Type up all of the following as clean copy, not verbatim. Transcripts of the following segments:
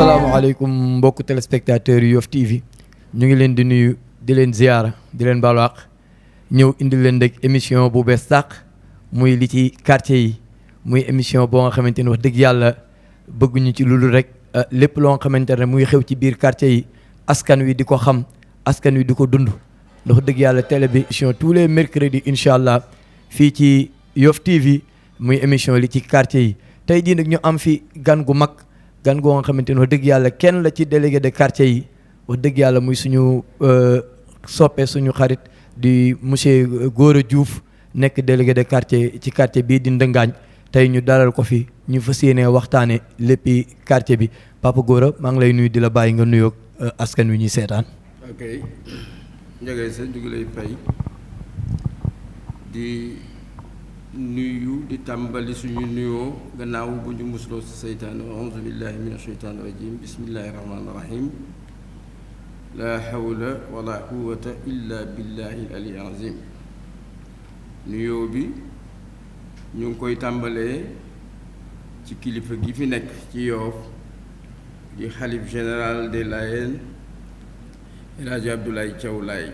asalaamaaleykum mbokku téléspectateurs yu Yoff TV ñu ngi leen di nuyu di leen ziyaara di leen baalu àq ñëw indi leen rek émission bu bees tàq muy li ci quartier yi muy émission boo nga xamante ni wax dëgg yàlla bëgguñu ci loolu rek lépp loo nga xamante ne muy xew ci biir quartier yi askan wi di ko xam askan wi di ko dund ndax wax dëgg yàlla télé bi émission tous les mercredis incha allah fii ci Yoff TV muy émission li ci quartier yi tey jii nag ñu am fi gan gu mag gan goo nga xamante ni wax dëgg yàlla kenn la ci délégué de quartier yi wax dëgg yàlla muy suñu soppe suñu xarit di monsieur Gora Diouf nekk délégué de quartier ci quartier bii di Ndëngaañ tey ñu dalal ko fi ñu fas yéenee waxtaane léppi quartier bi Papa Gora maa ngi lay nuyu di la bàyyi nga nuyoog askan wi ñuy seetaan. ok njëgay sa ñu ngi lay fay di nuyu di tàmbali suñu nuyoo gannaaw bu ñu musloo si seytaane auzu billahi min asheytaani rajim bismillahi rahmaani rahim la hawla wala quwata illa billahi al ali azim nuyoo bi ñu ngi koy tàmbalee ci kilifa gi fi nekk ci Yoff di xalif général des Layènes El Hadji Abdoulaye Thiaw Laye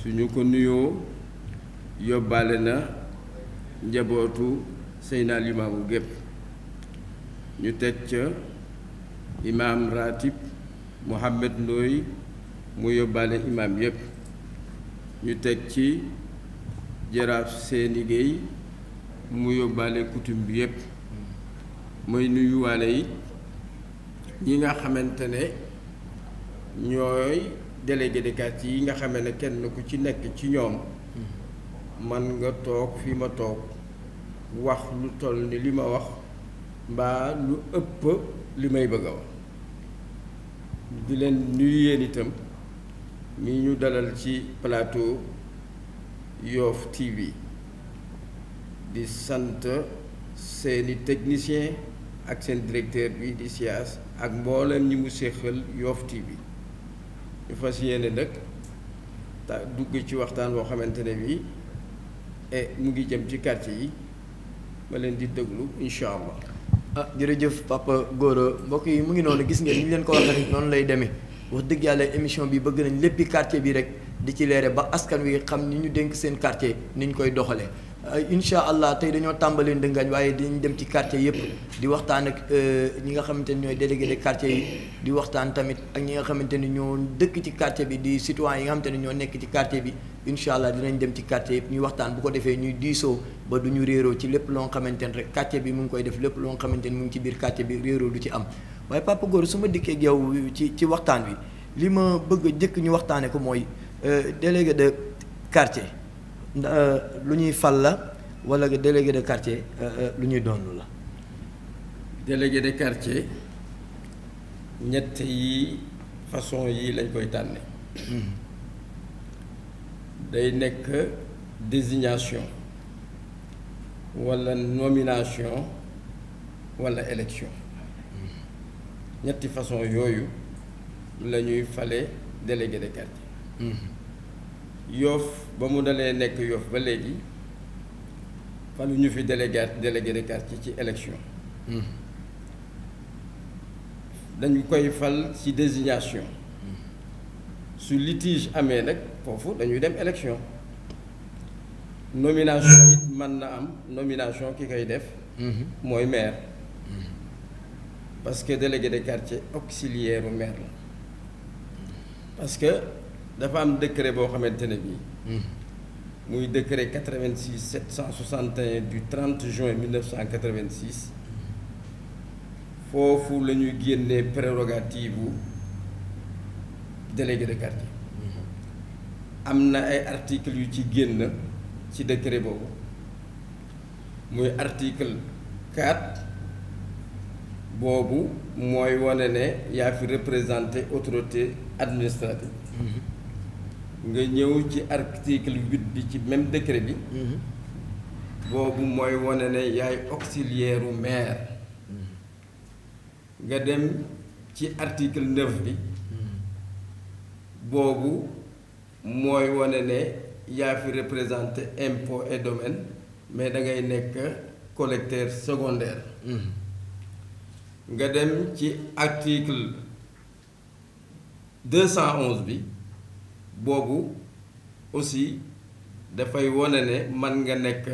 suñu ko nuyoo yóbbaale na njabootu Seydina Limaamu gépp ñu teg ca imaam ratib Mohamed Ndoye mu yóbbaale imaam yépp ñu teg ci jaraaf Seeni Gueye mu yóbbaale coutume bi yépp mooy nuyuwaale yi ñi nga xamante ne ñooy délégué de quartier yi nga xamee ne kenn ku ci nekk ci ñoom man nga toog fi ma toog wax lu toll ni li ma wax mbaa lu ëpp li may bëgg a wax di leen nuyu yéen itam mi ñu dalal ci plateau Yoff TV di sant seeni technicien ak seen directeur bi di Sias ak mboolem ñi mu séqal Yoff TV ñu fas yéene nag dugg ci waxtaan boo xamante ne bii mu ngi jëm ci quartier yi ma leen di déglu incha allah. Jërëjëf Papa Gora mbokk yi mu ngi noonu gis ngeen ni ñu leen ko waxee rek noonu lay demee wax dëgg yàlla émission bi bëgg nañ léppi quartier bi rek di ci leere ba askan wi xam ni ñu dénk seen quartier ni ñu koy doxalee. incha allah tey dañoo tàmbalee Ndëngaañ waaye dinañ dem ci quartier yëpp di waxtaan ak ñi nga xamante ni ñooy délégué de quartier yi di waxtaan tamit ak ñi nga xamante ni ñoo dëkk ci quartier bi di citoyen yi nga xamante ni ñoo nekk ci quartier bi incha allah dinañ dem ci quartier yëpp ñuy waxtaan bu ko defee ñuy diisoo ba du ñu réeroo ci lépp loo xamante ni rek quartier bi mu ngi koy def lépp loo xamante ni mu ngi ci biir quartier bi réeroo du ci am waaye Papa Gora su ma dikkee ak yow ci waxtaan wi li ma bëgg a jëkk ñu waxtaane ko mooy délégué de quartier lu ñuy fal la wala délégué de quartier lu ñuy doon la. délégué de quartier ñett yi façon yi lañ koy tànne day nekk désignation wala nomination wala élection ñetti façon yooyu la ñuy fale délégué de quartier. Yoff ba mu dalee nekk Yoff ba léegi falu ñu fi délégué de quartier ci élection dañu koy fal ci désignation su litige amee nag foofu dañuy dem élection nomination it mën na am nomination ki koy def mooy maire parce que délégué de quartier auxiliaire u maire la parce que dafa am décret boo xamante ne bii muy décret 86 761 du 30 juin 1986 foofu la ñuy génnee prérogative bu délégué de quartier am na ay articles yu ci génn ci décret boobu muy article 4 boobu mooy wane ne yaa fi représenté autorité administrative nga ñëw ci article 8 bi ci même décret bi boobu mooy wane ne yaay auxiliaire u maire nga dem ci article 9 bi boobu mooy wane ne yaa fi représenté impôt et domaine mais da ngay nekk collecteur secondaire nga dem ci article 211 bi boobu aussi dafay wone ne man nga nekk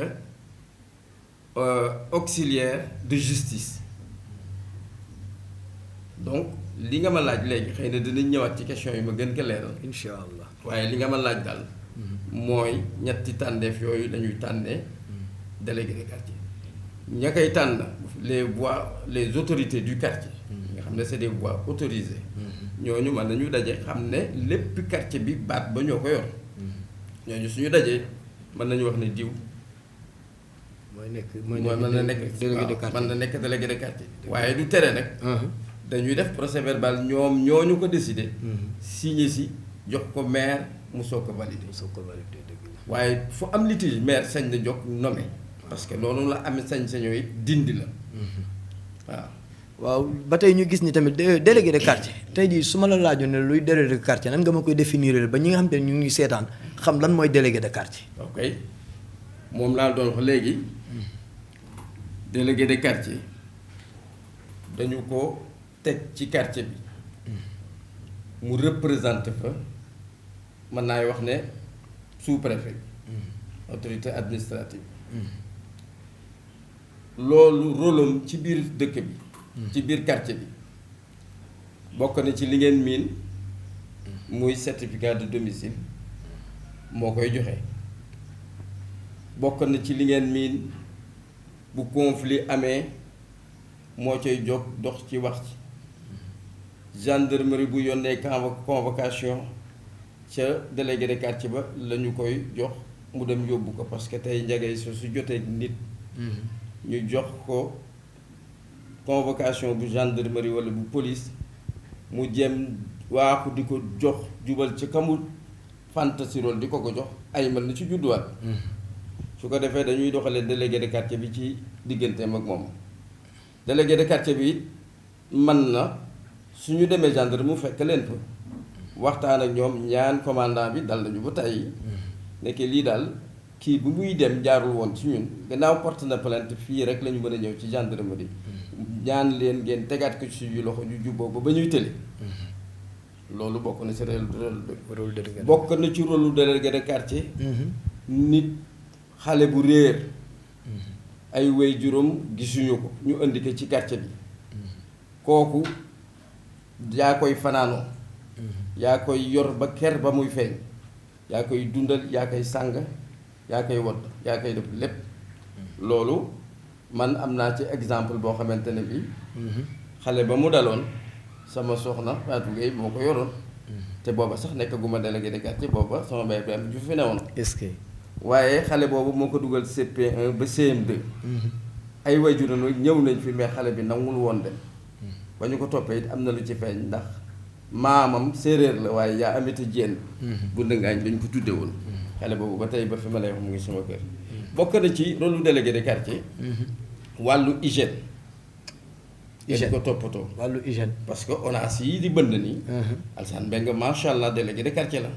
auxiliaire de justice. Donc li nga ma laaj léegi xëy na dinañ ñëwaat ci question yi ma gën ko leeral incha allah. waaye li nga ma laaj daal mooy ñetti tànneef yooyu lañuy tànnee délégué de quartier. ña koy tànn les autorités du quartier nga xam ne c'est des voix autorisées ñooñu mën nañu daje xam ne lépp quartier bi baat ba ñoo ko yor ñooñu suñu dajee mën nañu wax ne diw mën na nekk délégué de quartier mën na nekk délégué de quartier waaye du tere nag dañuy def procès verbal ñoom ñooñu ko décidé signé si jox ko maire mu soog ko validé waaye fu am litige maire sañ na jox nommé parce que loolu la am sañ-sañoo it dindi la waaw ba tey ñu gis ni tamit délégué de quartier tey jii su ma la laajoon ne luy délégué de quartier nan nga ma koy définir ba ñi nga xam te ne ñu ngi seetaan xam lan mooy délégué de quartier. ok moom laa doon wax léegi délégué de quartier dañu ko teg ci quartier bi mu représente fa mën naay wax ne sous-préfet autorité administrative loolu rôlam ci biir dëkk bi ci biir quartier bi bokk na ci li ngeen miin muy certificat de domicile moo koy joxe bokk na ci li ngeen miin bu conflit amee moo cay jóg dox ci wax ci gendarmerie bu yónnee convocation ca délégué de quartier ba la ñu koy jox mu dem yóbbu ko parce que tey njagay su jotee nit ñu jox ko convocation bu gendarmerie walla bu police mu jëm waaxu di ko jox jubal ci kamul fantasy rôle di ko jox ay mel na ci judduwaat su ko defee dañuy doxalee délégué de quartier bi ci digganteem ak moom délégué de quartier bi man na suñu demee gendarme mu fekk leen fa waxtaan ak ñoom ñaan commandant bi dal nañu ba tey nekk lii daal kii bu muy dem jaarul woon ci ñun gannaaw porte na plainte fii rek la ñu mën a ñëw ci gendarmerie ñaan leen ngeen tegaat ko ci suñu loxo ñu jubboo ba ñuy tële loolu bokk na ci rôle bokk na ci rôle délégué de quartier nit xale bu réer ay way juróom gisuñu ko ñu indi ko ci quartier bi kooku yaa koy fanaanoo yaa koy yor ba ker ba muy feeñ yaa koy dundal yaa koy sàng yaa koy wodd yaa koy def lépp loolu man am naa ci exemple boo xamante ne bi xale ba mu daloon sama soxna Fatou Gueye moo ko yoroon te booba sax nekkaguma délégué de quartier booba sama mbay bi am ju fi newoon est-ce que waaye xale boobu moo ko dugal CP1 ba CM2 ay wajuram ñëw nañ fi mais xale bi nangul woon dem ba ñu ko toppee it am na lu ci feeñ ndax maamam séeréer la waaye yaa amita jéen bu ndëngaañ dañ ko tudde woon xale boobu ba tey ba fi ma lay wax mu ngi sama kër bokk na ci rôle délégué de quartier wàllu hygiène dañ ko toppatoo wàllu hygiène parce que ONAS yi di bënd nii Alassane Mbengue macha allah délégué de quartier la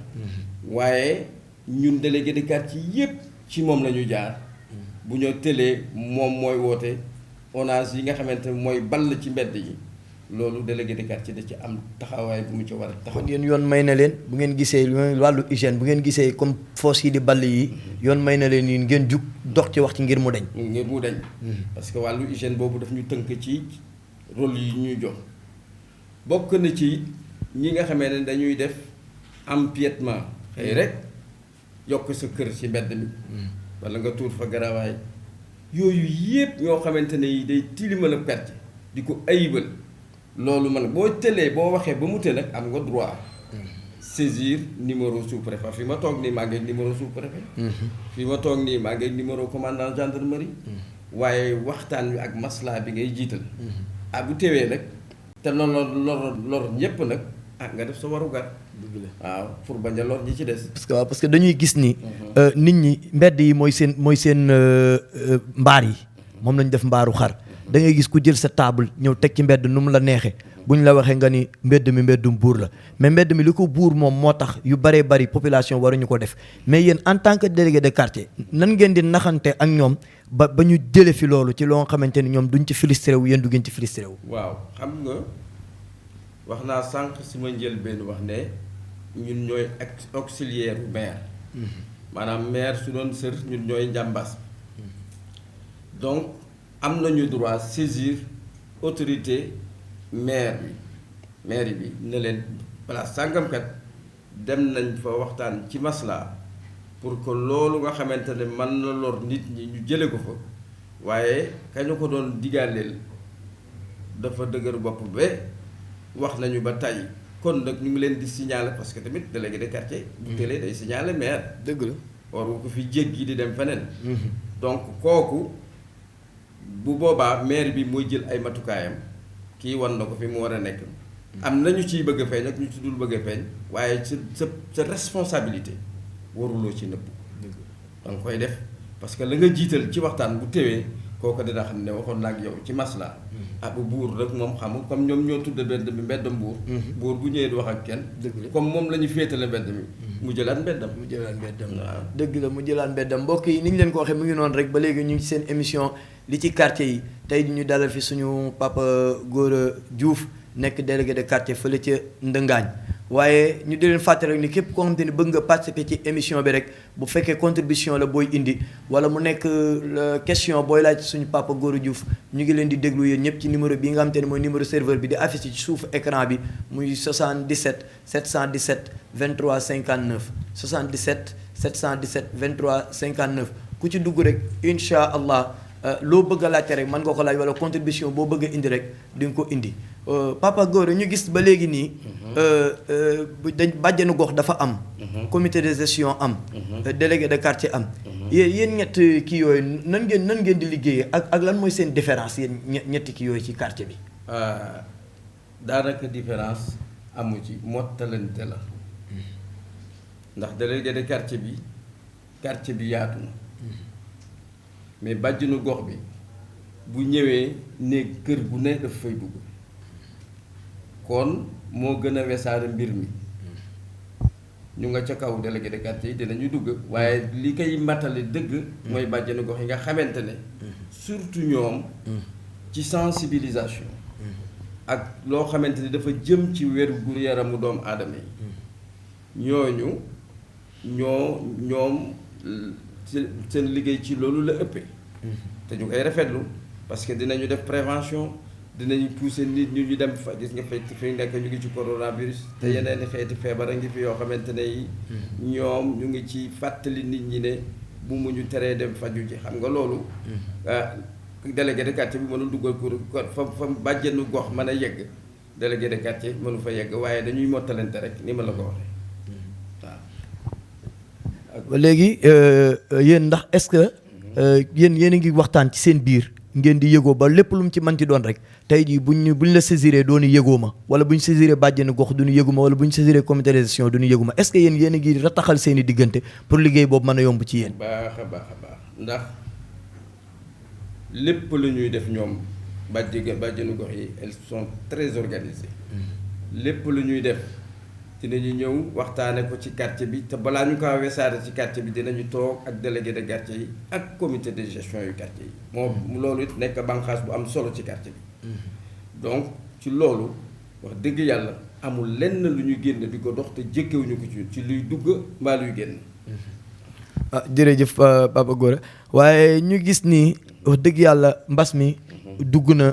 waaye ñun délégué de quartier yépp ci moom la ñu jaar bu ñoo tëlee moom mooy woote ONAS yi nga xamante mooy ball ci mbedd yi loolu délégué de quartier da ci am taxawaay bu mu ci war a taxaw. kon yéen yoon may na leen bu ngeen gisee wàllu hygiène bu ngeen gisee comme foos yi di ball yi yoon may na leen yi ngeen jug dox ci wax ci ngir mu deñ ngir mu deñ parce que wàllu hygiène boobu daf ñu tënk ci rôle yi ñuy jox bokk na ci ñi nga xamee ne dañuy def empiètement xëy rek yokk sa kër ci mbedd mi wala nga tuur fa garawaay yooyu yépp ñoo xamante ne yi day tilimal ab quartier di ko ayibal loolu man boo tëlee boo waxee ba mu tël nag am nga droit saisir numéro sous-préfet fi ma toog nii maa ngi ak numéro sous-préfet fi ma toog nii maa ngi ak numéro commandant gendarmerie waaye waxtaan wi ak maslaa bi ngay jiital bu teewee nag te lor ñépp nag nga def sa warugar waaw pour bañ a lor ñi ci des parce que dañuy gis ni nit ñi mbedd yi mooy seen mbaar yi moom lañu def mbaaru xar da ngay gis ku jël sa table ñëw teg ci mbedd nu mu la neexee bu ñu la waxee nga ni mbedd mi mbeddum buur la mais mbedd mi li ko buur moom moo tax yu bëree bëri population waruñu ko def mais yéen en tant que délégué de quartier nan ngeen di naxante ak ñoom ba ñu jële fi loolu ci loo xamante ni ñoom duñ ci frustré wu yéen du ngeen ci frustré wu. waaw xam nga wax naa sànq si ma njëlbeen wax ne ñun ñooy auxiliaire bu maire. maanaam maire su doon sër ñun ñooy njàmbaas. donc am nañu droit saisir autorité maire bi ne leen place sàngamkat dem nañ fa waxtaan ci masla pour que loolu nga xamante ne mën na lor nit ñi ñu jële ko fa waaye kañu ko doon digaaleel dafa dëgër bopp ba wax nañu ba tàyyi kon nag ñu ngi leen di signaler parce que tamit délégué de quartier bu télé day signaler maire. dëgg la waru ko fi jéggi di dem feneen. donc kooku bu boobaa maire bi mooy jël ay matukaayam kii wan na ko fi mu war a nekk. am nañu ciy bëgg a feeñ ak ñu ci dul bëgg a feeñ waaye sa responsabilité waruloo ci nëbb. da nga koy def parce que la nga jiital ci waxtaan bu téwee kooku dina xam ne waxoon naa ak yow ci masla ab buur rek moom xamul comme ñoom ñoo tudd mbedd mi mbeddam buur. buur bu ñëwee du wax ak kenn. comme moom la ñu féetale mbedd mi. mu jëlaat mbeddam. waaw dëgg la mu jëlaat mbeddam mbokk yi ni ñu leen ko waxee mu ngi noonu rek ba léegi ñu ngi seen émission li ci quartier yi tey ñu dalal fi suñu papa Gora Diouf nekk délégué de quartier fële ca Ndëngaañ waaye ñu di leen fàttali rek ni képp koo xamante ni bëgg nga participer ci émission bi rek bu fekkee contribution la booy indi wala mu nekk question booy laaj suñu papa Gora Diouf ñu ngi leen di déglu yéen ñëpp ci numéro bi nga xamante ni mooy numéro serveur bi di affiché ci suufu écran bi muy 77 717 23 59 77 717 23 59 ku ci dugg rek incha allah loo bëgg a laajte rek mën nga ko laaj wala contribution boo bëgg a indi rek di nga ko indi papa Gora ñu gis ba léegi nii dañ bàjjenu gox dafa am comité de gestion am délégué de quartier am yéen ñett kii yooyu nan ngeen di liggéeyee ak lan mooy seen différence yéen ñetti kii yooyu ci quartier bi daanaka différence amu ci mottalante la ndax délégué de quartier bi yaatu na mais bàjjenu gox bi bu ñëwee néeg kër gu ne daf fay dugg kon moo gën a wesaare mbir mi ñu nga ca kaw délégué de quartier yi dinañu dugg waaye li koy matale dëgg mooy bàjjenu gox yi nga xamante ne surtout ñoom ci sensibilisation ak loo xamante ni dafa jëm ci wér gu yaramu doomu aadama yi ñoom seen liggéey ci loolu la ëppee te ñu koy rafetlu parce que dinañu def prévention dinañu pousser nit ñu dem fa gis nga fi nekk ñu ngi ci coronavirus te yeneen xeeti feebar a ngi fi yoo xamante ne yi ñoom ñu ngi ci fàttali nit ñi ne bu mu ñu teree dem faju ji xam nga loolu délégué de quartier bi mënul duggal ko fa bàjjenu gox mën a yegg délégué de quartier mënu fa yegg waaye dañuy mottalante rek ni ma la ko waxee léegi yéen ndax est-ce que yéen a ngi waxtaan ci seen biir ngeen di yëgoo ba lépp lu mu ci manti doon rek tey jii buñ la saisiré doonu yëgoo ma wala buñ saisiré bàjjenu gox duñu yëgu ma wala buñ saisiré comité de gestion duñu yëgu ma est-ce que yéen a ngi rataxal seen i diggante pour liggéey boobu mën a yomb ci yéen. baax a baax ndax lépp lu ñuy def ñoom bàjjenu gox yi elles sont très organisées lépp lu ñuy def dinañu ñëw waxtaane ko ci quartier bi te balaa ñu ko wesaare ci quartier bi dinañu toog ak délégué de quartier yi ak comité de gestion yu quartier yi moom loolu it nekk bànqaas bu am solo ci quartier bi donc ci loolu wax dëgg yàlla amul lenn lu ñu génn di ko dox te jëkkewuñu ko ci luy dugg mbaa luy génn jërëjëf Papa Gora waaye ñu gis ni wax dëgg yàlla mbas mi dugg na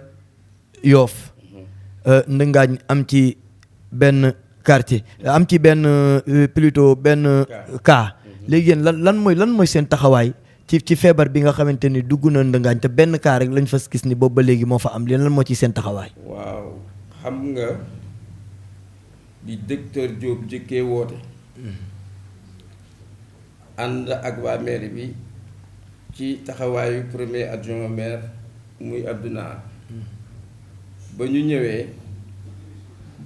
Yoof Ndëngaañ am ci benn quartier am ci benn plutôt benn cas léegi yéen lan mooy seen taxawaay ci feebar bi nga xamante ni dugg na Ndëngaañ te benn cas rek lañ fas gis ni boobu ba léegi moo fa am lan moo ci seen taxawaay. waaw xam nga di docteur Diop jëkkee woote ànd ak waa mairie bi ci taxawaayu premier adjoint maire muy Abdou Naar ba ñu ñëwee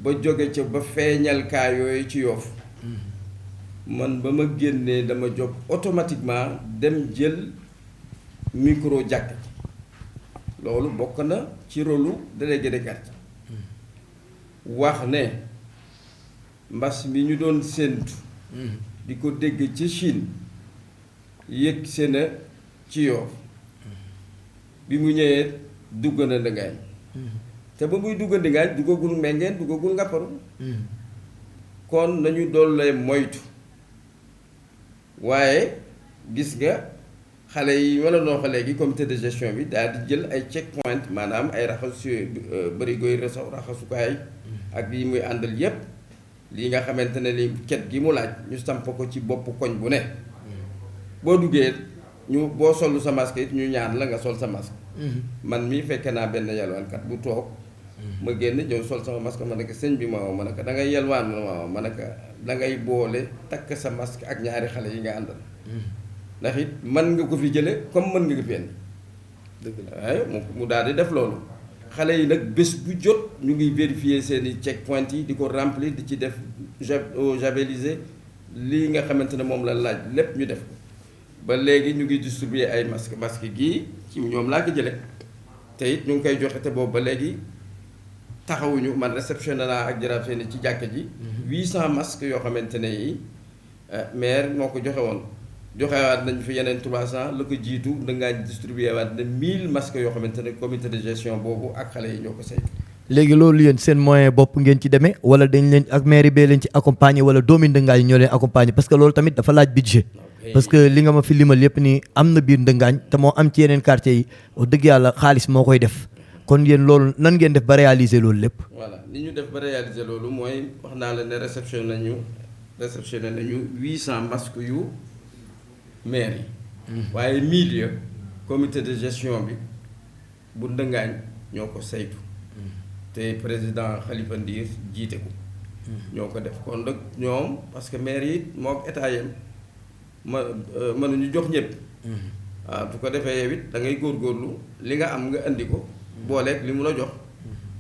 ba jóge ca ba feeñal kaa yooyu ci Yoff man ba ma génnee dama jóg automatiquement dem jël micro jàkk loolu bokk na ci rôlu délégué de quartier wax ne mbas mi ñu doon séentu di ko dégg ci Chine yëg se na ci Yoff bi mu ñëwee dugg na Ndingaañ te ba muy dugg Ndingaañ duggagul Mbengeen duggagul Ngapparu kon nañu doole moytu waaye gis nga xale yi wala noo fa léegi comité de gestion bi daal di jël ay check point maanaam ay raxas bërigoy raxasukaay ak yi muy àndal yépp lii nga xamante ne li cet gi mu laaj ñu samp ko ci bopp koñ bu ne boo duggee ñu boo sollu sa masque it ñu ñaan la nga sol sa masque man mii fekke naa benn yalwaankat bu toog ma génn ñëw sol sama masque ma ne ko sëñ bi ma woo ma ne ko da ngay yalwaan ma ne ko da ngay boole takk sa masque ak ñaari xale yi nga àndal ndax it mën nga ko fi jële comme mën nga ko fi indi dëgg la waaye mu daal di def loolu xale yi nag bés bu jot ñu ngi vérifier seeni check point yi di ko remplir di ci def javelisé lii nga xamante ne moom la laaj lépp ñu def ko ba léegi ñu ngi distribuer ay masque gii ci ñoom laa ko jële te it ñu ngi koy joxe te boobu ba léegi taxawuñu man réceptionné naa ak jaraaf seeni ci jàkka ji 800 masques yoo xamante ne yi maire moo ko joxe woon joxewaat nañ fi yeneen 300 la ko jiitu da ngaa distribué waat na 1000 masques yoo xamante ne comité de gestion boobu ak xale yi ñoo ko saytu. léegi loolu yéen seen moyen bopp ngeen ci demee wala dañ leen ak mairie bee leen ci accompagner wala doomi Ndingaañ ñoo leen accompagner parce que loolu tamit dafa laaj budget. parce que li nga ma fi limal yépp nii am na biir Ndingaañ te moo am ci yeneen quartier yi wax dëgg yàlla xaalis moo koy def kon yéen loolu nan ngeen def ba réaliser loolu lépp. voilà ni ñu def ba réaliser loolu mooy wax naa la ne réceptionné nañu 800 masques yu maire yi. waaye 1000 ya comité de gestion bi bu Ndingaañ ñoo ko saytu. te président Khalifa Ndiir jiite ko. ñoo ko def kon nag ñoom parce que maire yi mook état yam mënuñu jox ñëpp. waaw bu ko defee yow it da ngay góorgóorlu li nga am nga indi ko. booleeg li mu la jox.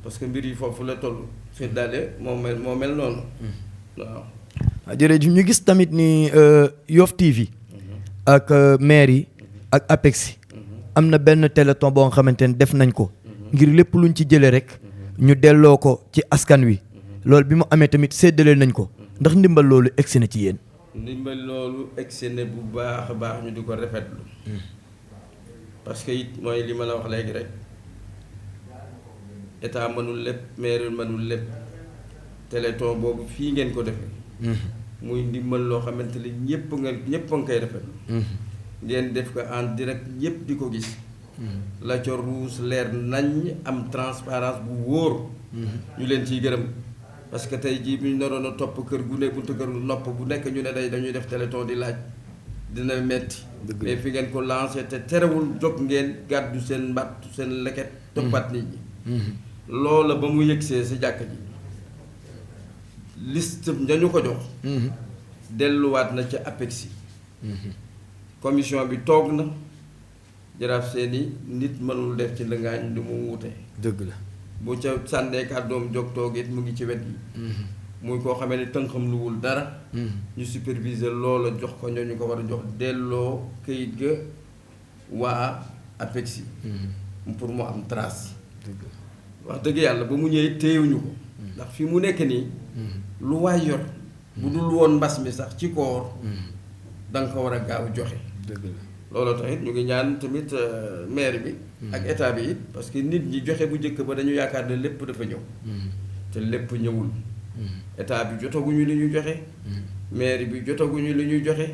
parce que mbir yi foofu la toll. Fête daale moo mel noonu. waaw. jërëjëf ñu gis tamit ni Yoff TV. ak maire yi ak APEX. am na benn téléthon boo nga xamante ne def nañ ko. ngir lépp luñ ci jëlee rek. ñu delloo ko ci askan wi. loolu bi mu amee tamit séddale nañ ko. ndax ndimbal loolu egsi na ci yéen. ndimbal loolu egsi na bu baax a baax ñu di ko rafetlu. parce que it mooy li ma la wax léegi rek. état mënul lépp maire mënul lépp. téléthon boobu fii ngeen ko defee. muy ndimbal loo xamante ne ñëpp nga koy rafetlu. ngeen def ko en direct ñëpp di ko gis. la ca ruus leer nañ am transparence bu wóor. ñu leen ciy gërëm parce que tey jii bu ñu naroon a topp kër gu ne buntu kër nopp bu nekk ñu ne dañuy def téléthon di laaj dina metti mais fi ngeen ko lancé te terewul jóg ngeen gàddu seen mbattu seen leket toppat nit ñi. loola ba mu yëgsee si jàkk ji liste dañu ko jox. delluwaat na ca APEX. commission bi toog na. jaraaf seeni nit mënul def ci Ndingaañ lu mu wute. dëgg la bu ca sànnee kàddoom jóg toog it mu ngi ci wet gi. muy koo xamee ne tënkam luwul dara. ñu superviser loola jox ko ñoo ñu ko war a jox delloo këyit ga waa APEX. pour mu am trace. wax dëgg yàlla ba mu ñëwee téyewuñu ko. ndax fi mu nekk nii. lu waay yor. bu dul woon mbas mi sax ci koor. da nga ko war a gaaw joxe. dëgg la. loolu taxit ñu ngi ñaan tamit maire bi ak état bi it parce que nit ñi joxe bu njëkk ba dañu yaakaar ne lépp dafa ñëw te lépp ñëwul état bi jotaguñu li ñu joxe maire bi jotaguñu li ñu joxe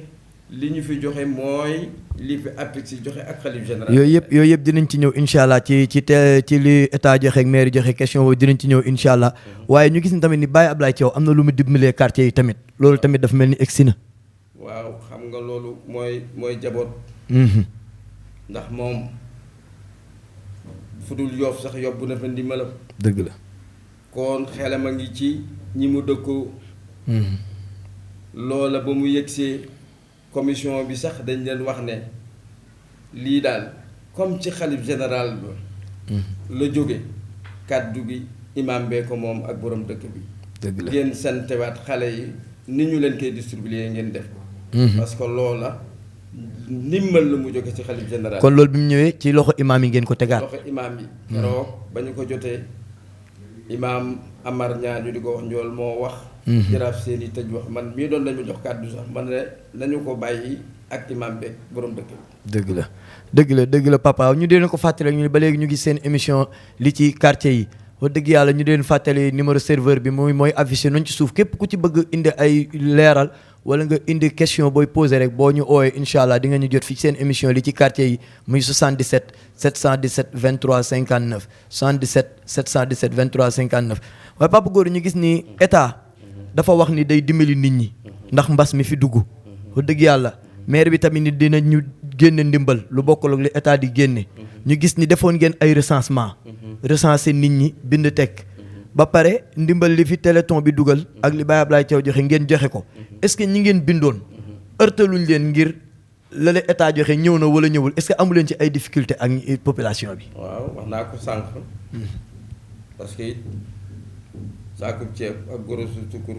li ñu fi joxe mooy li fi APEX si joxe ak xalif général yooyu yëpp dinañ ci ñëw incha allah ci li état joxe ak maire joxe question boobu dinañ ci ñëw incha allah waaye ñu gis ni tamit ni Baye Ablaye Thiaw am na lu mu dimbalee quartier yi tamit loolu tamit dafa mel ni egsi na. waaw xam nga loolu mooy jaboot. ndax moom fu dul Yoff sax yóbbu na fa ndimbalam. dëgg la. kon xelam a ngi ci ñi mu dëkkoo. loola ba mu yëgsee commission bi sax dañ leen wax ne lii daal comme ci xalif général ba. la jóge kàddu gi imam bee ko moom ak borom dëkk bi. dëgg la ngeen santewaat xale yi ni ñu leen koy distribuer ngeen def ko. parce que loola. ndimbal la mu jóge ci xalif général. kon loolu bi mu ñëwee ci loxo imaam yi ngeen ko tegaat. loxo imaam yi. keroog ba ñu ko jotee imaam Amar ñaar ñu di ko wax njool moo wax. jaraaf seen i tëj wax man mii doon nañu jox kàddu sax man ne nañu ko bàyyi ak imaam beeg borom dëkk bi. dëgg la papa ñu deen ko fàttali ñu ba léegi ñu gis seen émission li ci quartier yi wax dëgg yàlla ñu deen fàttali numéro serveur bi mooy affiché noonu ci suuf képp ku ci bëgg indi ay leeral wala nga indi question booy posé rek boo ñu ooyee incha allah di nga ñu jot fi seen émission li ci quartier yi muy 77 717 23 59 77 717 23 59 waaye papa Gora ñu gis ni état dafa wax ni day dimbali nit ñi ndax mbas mi fi dugg wax dëgg yàlla maire bi tamit ni dina ñu génne ndimbal lu bokkul ak li état di génne ñu gis ni defoon ngeen ay recensement recenser nit ñi bind teg ba pare ndimbal li fi téléthon bi dugal ak li Baye Ablaye Thiaw joxe ngeen joxe ko est-ce que ñi ngeen bindoon ërtaluñ leen ngir la la état joxe ñëw na wala ñëwul est-ce que amu leen ci ay difficulté ak population bi. waaw wax naa ko sànq parce que it saakub ceeb ak gorosu sukkur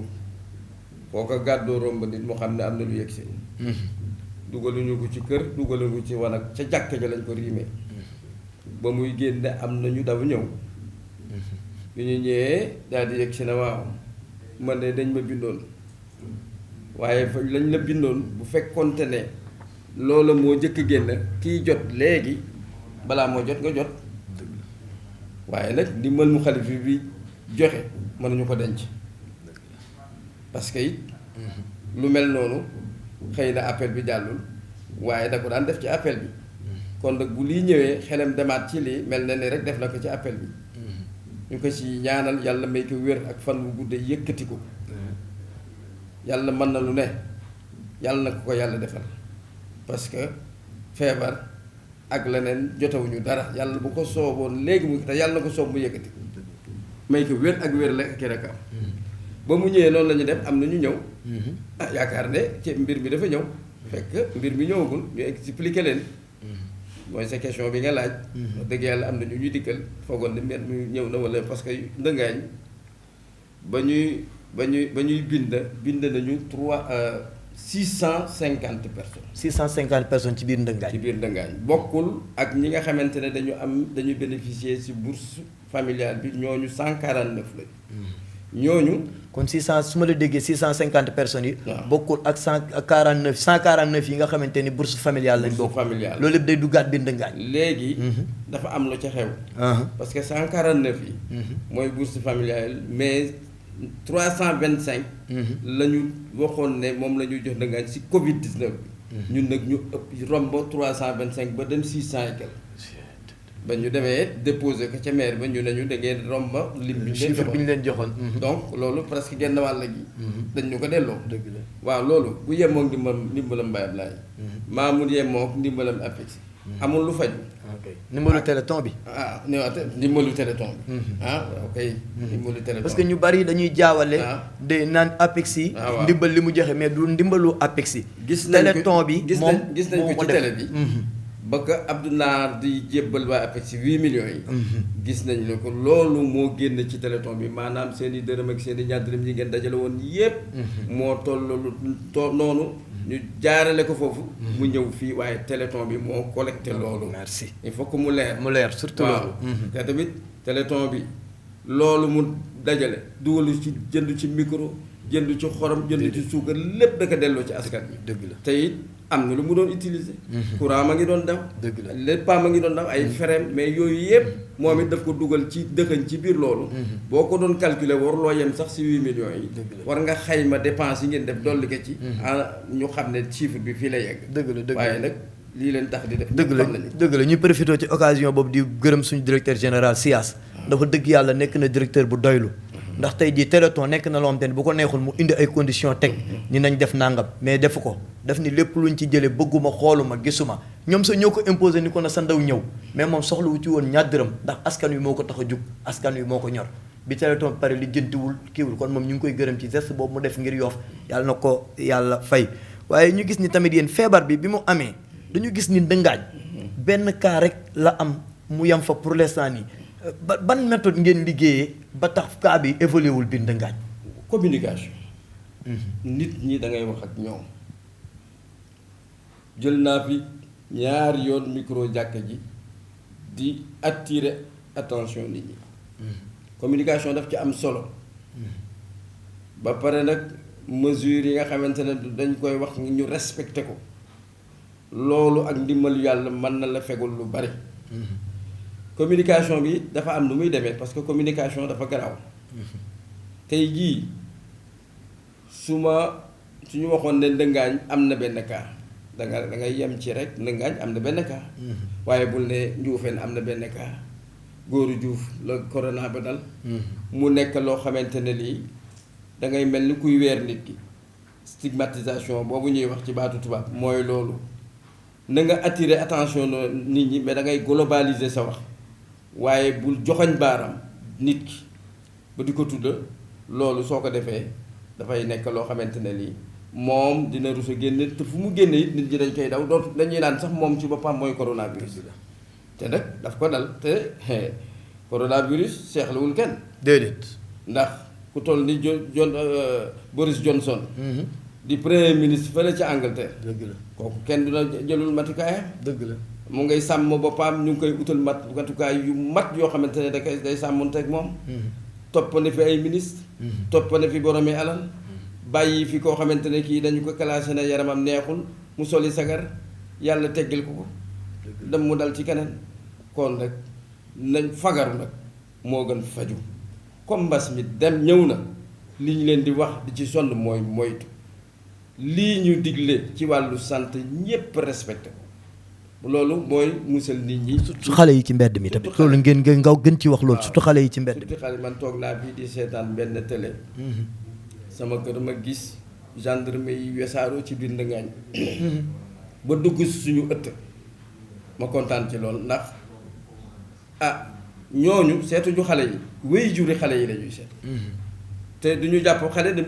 boo ko gàddoo romb nit mu xam ne am na lu yegg si dugaluñu ko ci kër dugaluñu ko ci wanag ca jàkka ja lañ ko riimee ba muy génne am na ñu daw ñëw bi ñu ñëwee daal di yegg si na waaw man de dañ ma bindoon waaye fa lañ la bindoon bu fekkonte ne loola moo jëkk génn kiy jot léegi balaa moo jot nga jot waaye nag ndimbal mu xalifa bi joxe mënuñu ko denc parce que it lu mel noonu xëy na appel bi jàllul waaye da ko daan def ci appel bi kon nag bu lii ñëwee xelam demaat ci lii mel na ni rek def na ko ci appel bi ñu ko ci ñaanal yàlla may ko wér ak fan wu gudde yëkkati ko yàlla mën na lu ne yàlla na ko yàlla defal parce que feebar ak leneen jotewuñu dara yàlla bu ko sooboon léegi mu te yàlla na ko soob mu yëkkati ko may ko wér ak wér la ak rek am ba mu ñëwee noonu la ñu def am na ñu ñëw yaakaar ne ci mbir mi dafa ñëw fekk mbir mi ñëwagul ñu expliquer leen mooy sa question bi nga laaj dëgg yàlla am na ñu dikkal foogoon ne mbir mi ñëw na wala parce que ndëngaañ ba ñuy bind nañu 650 personnes 650 personnes ci biir ndëngaañ bokkul ak ñi nga xamante ne dañu bénéficier ci bourse familiale bi ñooñu 149 lañu ñooñu kon 600 su ma la déggee 650 personnes yi. bokkul ak 149 yi nga xamante ni bourse familiale lañ bokk. loolu lépp day duggaat biir ndëngaañ. léegi dafa am lu ca xew. parce que 149 yi. mooy bourse familiale mais 325. la ñu waxoon ne moom la ñuy jox ndëngaañ si Covid 19 bi. ñun nag ñu ëpp romb 325 ba dem 600 et quelque. ba ñu demee déposé ko ca maire ba ñu ne ñu da ngeen romba lim bi ñu leen joxoon donc loolu presque genn wàll gi dañ ñu ko delloo dëgg la waaw loolu bu yemoo ndimbalam Baye Ablaye Mamour yemoo ndimbalam APEX amul lu faj ndimbalu téléthon bi ndimbalu téléthon bi ok ndimbalu téléthon parce que ñu bari dañuy jaawale de naan APEX yi ndimbal li mu joxe mais du ndimbalu APEX yi gis nañ téléthon bi moom gis nañ ko ci télé bi ba ko Abdou Naar di jébbal waa APEX 8 millions yi gis nañ ne ko loolu moo génn ci téléthon bi maanaam seen i dërëm ak seen i ñaar dërëm yi ngeen dajale woon yépp moo noonu ñu jaarale ko foofu mu ñëw fii waaye téléthon bi moo collecté loolu merci il faut que mu leer surtout loolu te tamit téléthon bi loolu mu dajale dugalu ci jënd ci micro jënd ci xorom jënd ci suukar lépp da ko delloo ci askan bi dëgg la te it am na lu mu doon utiliser courant ma ngi doon daw dëgg la léppaa ma ngi doon daw ay ferem mais yooyu yëpp moom it daf ko dugal ci dëxëñ ci biir loolu boo ko doon calculer waruloo yem sax si 8 millions yi war nga xayma dépense yi ngeen def dolli ko ci ñu xam ne chiffre bi fii la yegg dëgg la waaye nag lii leen tax di def dëgg la ñu profité ci occasion boobu di gërëm suñu directeur général SIAS dafa dëgg yàlla nekk na directeur bu doylu ndax tey jii téléthon nekk na loo xam te ne bu ko neexul mu indi ay conditions teg ni nañ def nangam mais defu ko daf ni lépp luñ ci jëlee bëgguma xooluma gisuma ñoom sax ñoo ko imposé ni ko na sa ndaw ñëw mais moom soxlawu ci woon ñaar dërëm ndax askan wi moo ko tax a jug askan wi moo ko ñor bi téléthon pare li jëntiwul kiiwul kon moom ñu ngi koy gërëm ci geste boobu mu def ngir Yoff yàlla na ko yàlla fay waaye ñu gis ni tamit yéen feebar bi mu amee dañu gis ni ndëngaañ benn cas rek la am mu yam fa pour l'instant nii ban méthode ngeen liggéeyee ba tax cas bi évolué wul biir ndëngaañ communication nit ñi da ngay wax ak ñoom jël naa fi ñaari yoon micro jàkka ji di attirer attention nit ñi communication daf ci am solo ba pare nag mesures yi nga xamante ne dañ koy wax ñu respecté ko loolu ak ndimbalu yàlla mën na la fegul lu bari. communication bi dafa am nu muy demee parce que communication dafa garaaw. tey jii suñu waxoon ne ndëngaañ am na benn cas da ngay yem ci rek ndëngaañ am na benn cas. waaye bul ne Njuufeen am na benn cas Góoru Juuf la corona ba dal. mu nekk loo xamante ne lii da ngay mel ni kuy weer nit ki. stigmatisation boobu ñuy wax ci baatu tubaab mooy loolu na nga attirer attention nit ñi mais da ngay globaliser sa wax waaye bul joxoñ baaram nit ki ba di ko tudda loolu soo ko defee dafay nekk loo xamante ne lii moom dina rus a génne te fu mu génne it nit ñi dañ koy daw dootu dañuy naan sax moom ci boppam mooy coronavirus te nag daf ko dal te coronavirus seexlawul kenn déedéet ndax ku toll ni Boris Johnson di premier ministre fële ci Angleterre. dëgg la kooku kenn du la jëlul matukaayam. dëgg la mu ngay sàmm boppam ñu ngi koy utal matukaay yu mat yoo xamante ne da koy day sàmmanteeg moom. topp na fi ay ministre topp na fi boromi alal. bàyyi fi koo xamante ne kii dañu ko classé na yaramam neexul mu soli sagar yàlla teggil ko ko. dem mu dal ci keneen. kon nag nañ fagaru nag moo gën faju comme mbas mi dem ñëw na li ñu leen di wax di ci sonn mooy moytu lii ñu digle ci wàllu santé ñépp respecté ko loolu mooy musal nit ñi. surtout xale yi ci mbedd mi tamit. loolu ngeen ngaw gën ci wax loolu. surtout xale yi ci mbedd mi. surtout xale man toog naa fii di seetaan benn télé. sama kër ma gis gendarme yi wesaaroo ci biir Ndëngaañ. ba dugg suñu ëtt. ma kontaan ci loolu ndax ñooñu seetuñu xale yi wéy juri xale yi lañuy seet. te du ñu jàpp xale du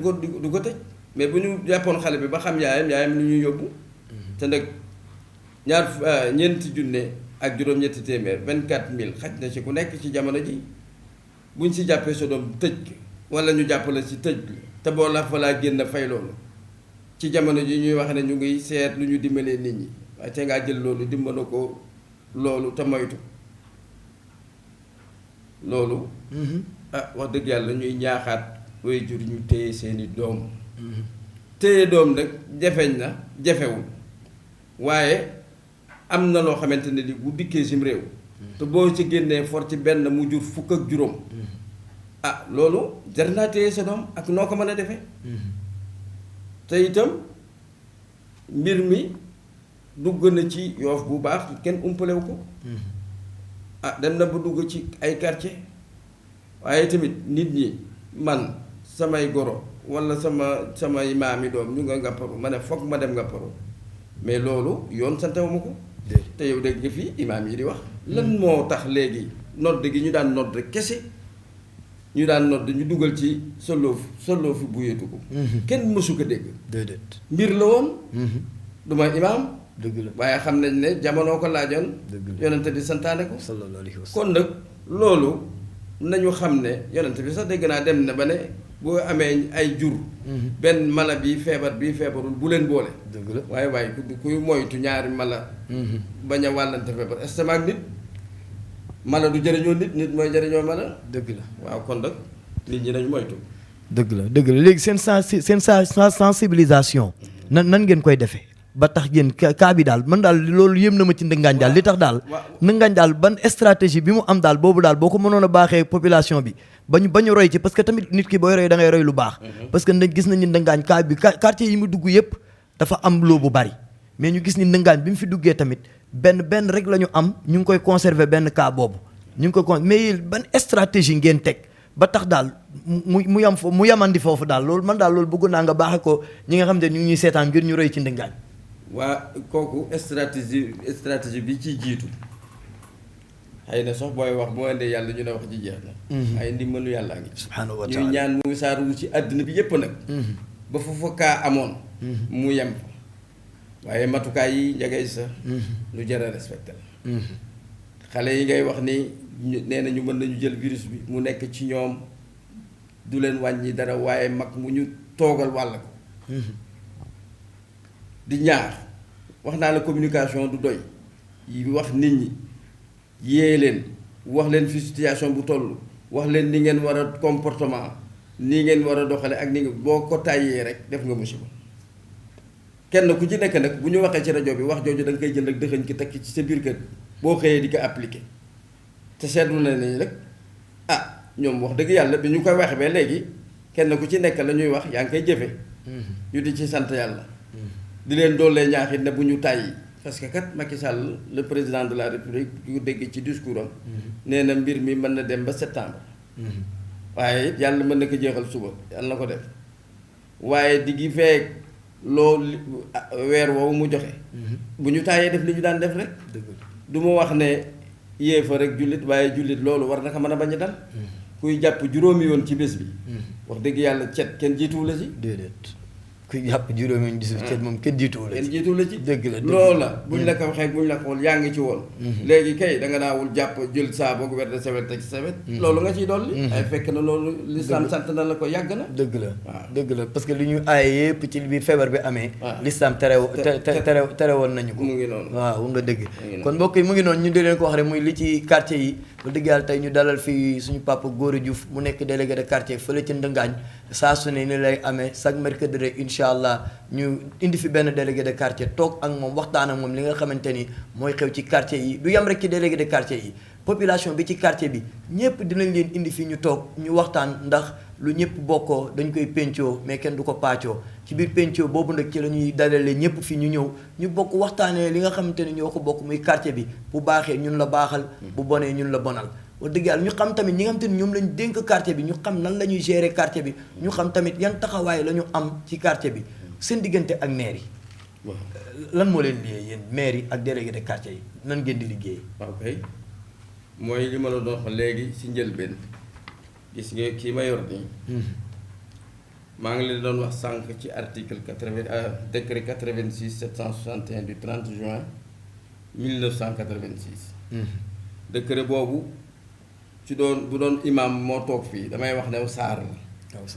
ko tëj mais bu ñu jàppoon xale bi ba xam yaayam lu ñuy yóbbu. te nag ñeenti junne ak juróom-ñetti téeméer 24000 xaj na ci ku nekk ci jamono ji buñ si jàppee sa doom tëj wala ñu jàppale ci tëj te boo la fa laa génn fay loolu ci jamono ji ñuy wax ne ñu ngi seet lu ñu dimbalee nit ñi waaye te ngaa jël loolu dimbala ko loolu te moytu. loolu wax dëgg yàlla ñuy ñaaxaat way jur ñu téye seeni doom téye doom nag jafeñ na jafewul waaye am na loo xamante ne ni bu dikkee sim réew te boo ci génnee for ci benn mu jur fukk ak juróom loolu jar naa téye sa doom ak noo ko mën a defee te itam mbir mi dugg na ci Yoof bu baax kenn umpalewu ko dem na ba dugg ci ay quartier waaye tamit nit ñi man samay goro walla samay maami doom ñu nga ngapparu ma ne foog ma dem ngapparu mais loolu yoon santewuma ko te yow dégg nga fii imaam yi di wax lan moo tax léegi nodd gi ñu daan nodd kese ñu daan nodd ñu dugal ci soloofu buyeetu ko kenn mësu ko dégg déedéet mbir la woon duma imaam dëgg la waaye xam nañ ne jamono ko laajoon yonente di santaane ko sallallahu alayhi wa sallam kon nag loolu nañu xam ne yonente bi sax dégg naa dem na ba ne boo amee ay jur benn mala bi feebarul bu leen boole dëgg la waaye kuy moytu ñaari mala bañ a wàllante feebar estomac nit mala du jëriñoo nit mooy jëriñoo mala dëgg la waaw kon nag nit ñi nañu moytu dëgg la léegi seen sensibilisation nan ngeen koy defee ba tax yéen cas bi daal man daal loolu yëm na ma ci Ndëngaañ daal li tax daal Ndëngaañ daal ban stratégie bi mu am daal boobu daal boo ko mënoon a baaxee population bi bañu roy ci parce que tamit nit ki booy roy da ngay roy lu baax parce que gis nañu Ndëngaañ cas bi quartier yi mu dugg yëpp dafa am loo bu bari mais ñu gis ni Ndëngaañ bi mu fi duggee tamit benn rek la ñu am ñu ngi koy conserver benn cas boobu ñu ngi koy mais ban stratégie ngeen teg ba tax daal mu yamandi foofu daal loolu man daal loolu bëgg naa nga baaxe ko ñi nga xam ne ñu ngi ñuy seetaan ngir ñu roy ci Ndëngaañ waa kooku stratégie bi ciy jiitu xëy na sax booy wax boo indee yàlla ñu ne wax ji jeex na ay ndimbalu yàlla ngi subhaanahu wa taala ñuy ñaan mu saaru ci àddina bi yépp nag ba foofu kaa amoon mu yem waaye matukaay yi njagay sa lu jar a respecté la xale yi ngay wax ni nee na ñu mën nañu jël virus bi mu nekk ci ñoom du leen wàññi dara waaye mag mu ñu toogal wàll ko di ñaar wax naa la communication du doy yi wax nit ñi yée leen wax leen fi situation bu toll wax leen ni ngeen war a comportement ni ngeen war a doxale ak ni nga boo ko tàyyee rek def nga musiba kenn ku ci nekk nag bu ñu waxee ci rajo bi wax jooju da nga koy jël rek dëxëñ ki tekki ci sa biir kër boo xëyee di ko appliquer te seetlu na ni rek ñoom wax dëgg yàlla bi ñu koy waxee ba léegi kenn ku ci nekk la ñuy wax yaa ngi koy jëfe ñu di ci sant yàlla di leen doolee ñaaxit ne bu ñu tàyyi parce que kat Macky Sall le président de la République yu dégg ci discours am nee na mbir mi mën na dem ba septembre waaye yàlla mën na ko jeexal suba yàlla na ko def waaye di gi feek loolu weer woowu mu joxe bu ñu tàyyee def li ñu daan def rek du ma wax ne yéefa rek jullit waaye jullit loolu war na ko mën a bañ a dal kuy jàpp juróomi yoon ci bés bi wax dëgg yàlla cet kenn jiituwu la ci déedéet kuy jàpp juróomi yoon ci cet moom kenn jiituwu la ci kenn jiituwu la ci dëgg la loola buñ la ko waxee buñ la ko xool yaa ngi ci woon léegi kay da nga daawul jàpp jël saaboog wer de sawet teg sawet loolu nga ciy dolli ay fekk na loolu l'islam sant na la ko yàgg na dëgg la waaw dëgg la parce que li ñu aaye yëpp ci bi feebar bi amee l'islam tere woon nañu ko mu ngi noonu waaw nga dëgg kon mbokk yi mu ngi noonu ñu di leen ko wax rek muy li ci quartier yi ba dëgg yàlla tey ñu dalal fii suñu papa Gora Diouf mu nekk délégué de quartier fële ci Ndëngaañ saa su ne ni lay amee chaque mercredi rek incha allah ñu indi fi benn délégué de quartier toog ak moom waxtaan ak moom li nga xamante ni mooy xew ci quartier yi du yem rek ci délégué de quartier yi population bi ci quartier bi ñëpp dinañ leen indi fi ñu toog ñu waxtaan ndax lu ñëpp bokkoo dañ koy pencoo mais kenn du ko paccoo ci biir pencoo boobu nag ci la ñuy dalalee ñëpp fi ñu ñëw ñu bokk waxtaanee li nga xamante ni ñoo ko bokk muy quartier bi bu baaxee ñun la baaxal bu bonee ñun la bonal wax dëgg yàlla ñu xam tamit ñi nga xamante ni ñoom lañ dénk quartier bi ñu xam nan la ñuy gérer quartier bi ñu xam tamit yan taxawaay la ñu am ci quartier bi seen diggante ak maire yi lan moo leen liggéey yéen maire yi ak délégué de quartier yi nan ngeen di liggéey waaw kay mooy li ma la doon wax léegi ci njëlbeen gis nga kii ma yor nii maa ngi leen doon wax sànq ci article 80 décret 86 761 du 30 juin 1986 décret boobu ci doon bu doon imam moo toog fii damay wax ne saar la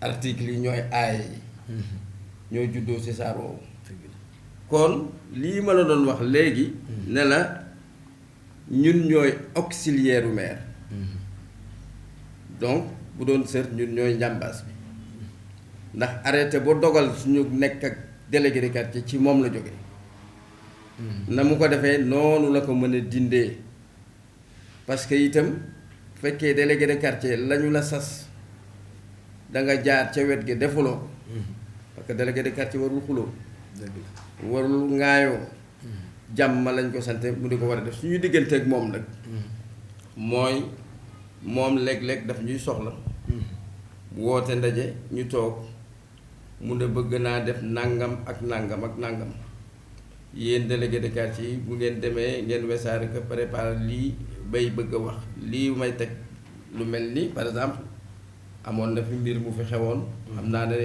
article yi ñooy aaya yi ñoo juddoo ci saar woowu kon lii ma la doon wax léegi ne la ñun ñooy auxiliaire u maire donc bu doon sër ñun ñooy njàmbaas bi ndax arrêté ba dogal suñu nekk ak délégué de quartier ci moom la jóge na mu ko defee noonu la ko mën a dindee parce que itam fekkee délégué de quartier lañu la sas da nga jaar ca wet gi defuloo ko parce que délégué de quartier warul xuloo warul ŋaayoo jàmm lañ ko sante mu di ko war a def suñu diggante ak moom nag mooy moom léeg-léeg daf ñuy soxla woote ndaje ñu toog mu ne bëgg naa def nangam ak nangam ak nangam yéen délégué de quartier yi bu ngeen demee ngeen wesaare ko préparer lii bay bëgg a wax lii may teg lu mel ni par exemple amoon na fi mbir mu fi xewoon xam naa ne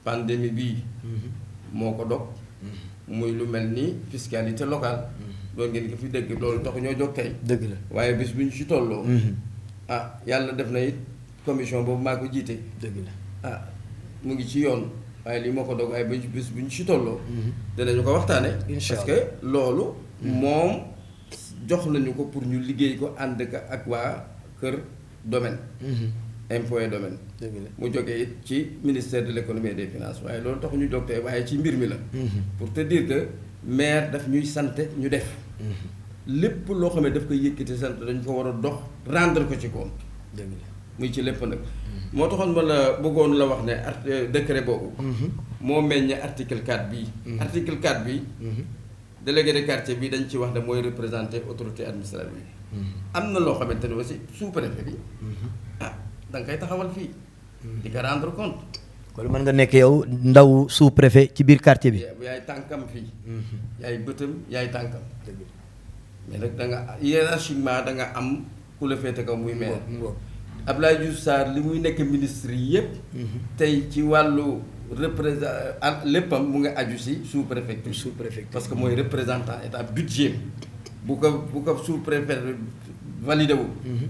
pandémie bii moo ko dog muy lu mel ni fiscalité locale doon ngeen ko fi dégg loolu tax ñoo jóg tey dëgg la waaye bis bu ñu ci tolloo yàlla def na it commission boobu maa ko jiite dëgg la mu ngi ci yoon waaye lii moo ko dog waaye bis bu ñu ci tolloo dinañu ko waxtaane parce que loolu moom jox nañu ko pour ñu liggéey ko ànd ak waa kër domaine impôt et domaine mu jógee it ci ministère de l'économie et des finances waaye loolu tax ñu jóg tey waaye ci mbir mi la pour te dire que maire daf ñuy sant ñu def lépp loo xam ne daf koy yëkkati sant dañ ko war a dox rendre ko ci compte muy ci lépp nag moo taxoon ma la bëggoon la wax ne décret boobu moo meññ article 4 bii article 4 bi délégué de quartier bi dañ ci wax ne mooy représenter autorité administrative bi am na loo xamante ne aussi sous-préfet bi da nga koy taxawal fii di ko rendre compte kon mën nga nekk yow ndaw sous-préfet ci biir quartier bi yaay tànkam fii yaay bëtam yaay tànkam mais nag da nga hiérarchiquement da nga am ku la féete kaw muy maire Abdoulaye Diouf Sarr li muy nekk ministre yi yëpp tey ci wàllu léppam mu nga aju si sous-préfecture parce que mooy représentant état budget bu ko sous-préfet validé wu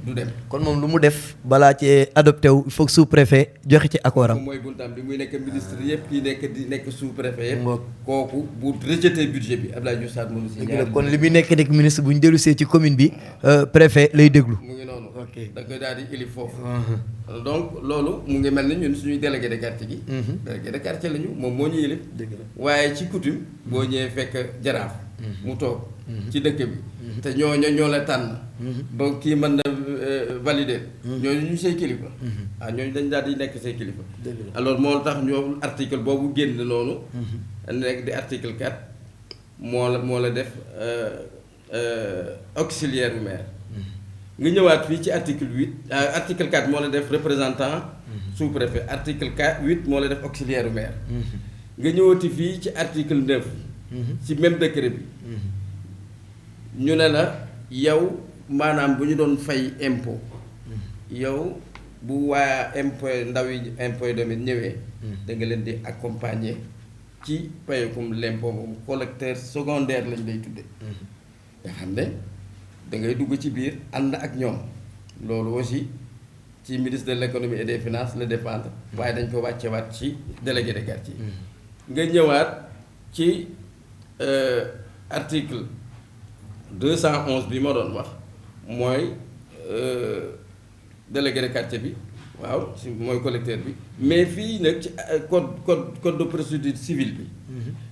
du dem kon moom lu mu def balaa ci adopté wu il faut que sous-préfet joxe ci accord am mooy buntam bi muy nekk ministre yëpp kii nekk sous-préfet yëpp kooku bu rejeté budget bi Abdoulaye Diouf Sarr mënu si ñaar kon li muy nekk ministre bu ñu dellusee ci commune bi préfet lay déglu mu ngi noonu ok da koy daal di ilif foofu. donc loolu mu ngi mel ni ñun suñuy délégué de quartier gi. délégué de quartier lañu moom moo ñu ilif. dëgg la waaye ci coutume boo ñëwee fekk jaraaf. mu toog ci dëkk bi. te ñoo la tànn. ba kii mën na valider. ñooñu ñu say kilifa. ñooñu dañ daal di nekk say kilifa. alors moo tax ñoo article boobu génn noonu. nekk di article 4 moo la def auxiliaire bu maire. nga ñëwaat fii ci article 8 article 4 moo la def représentant sous-préfet article 8 moo la def auxiliaire bu maire. nga ñëwati fii ci article 9. ci même décret bi. ñu ne la yow maanaam bu ñu doon fay impôt. yow bu waa impôt ndaw yi impôt domaine ñëwee. da nga leen di accompagner ci payeekum l'impôt moom collecteur secondaire lañ lay tudde nga xam ne da ngay dugg ci biir ànd ak ñoom loolu aussi ci ministre de l'économie et des finances la dépendre waaye dañ ko wàccewaat ci délégué de quartier nga ñëwaat ci article 211 bi ma doon wax mooy délégué de quartier bi waaw si mooy collecteur bi mais fii nag ci code de procédure civile bi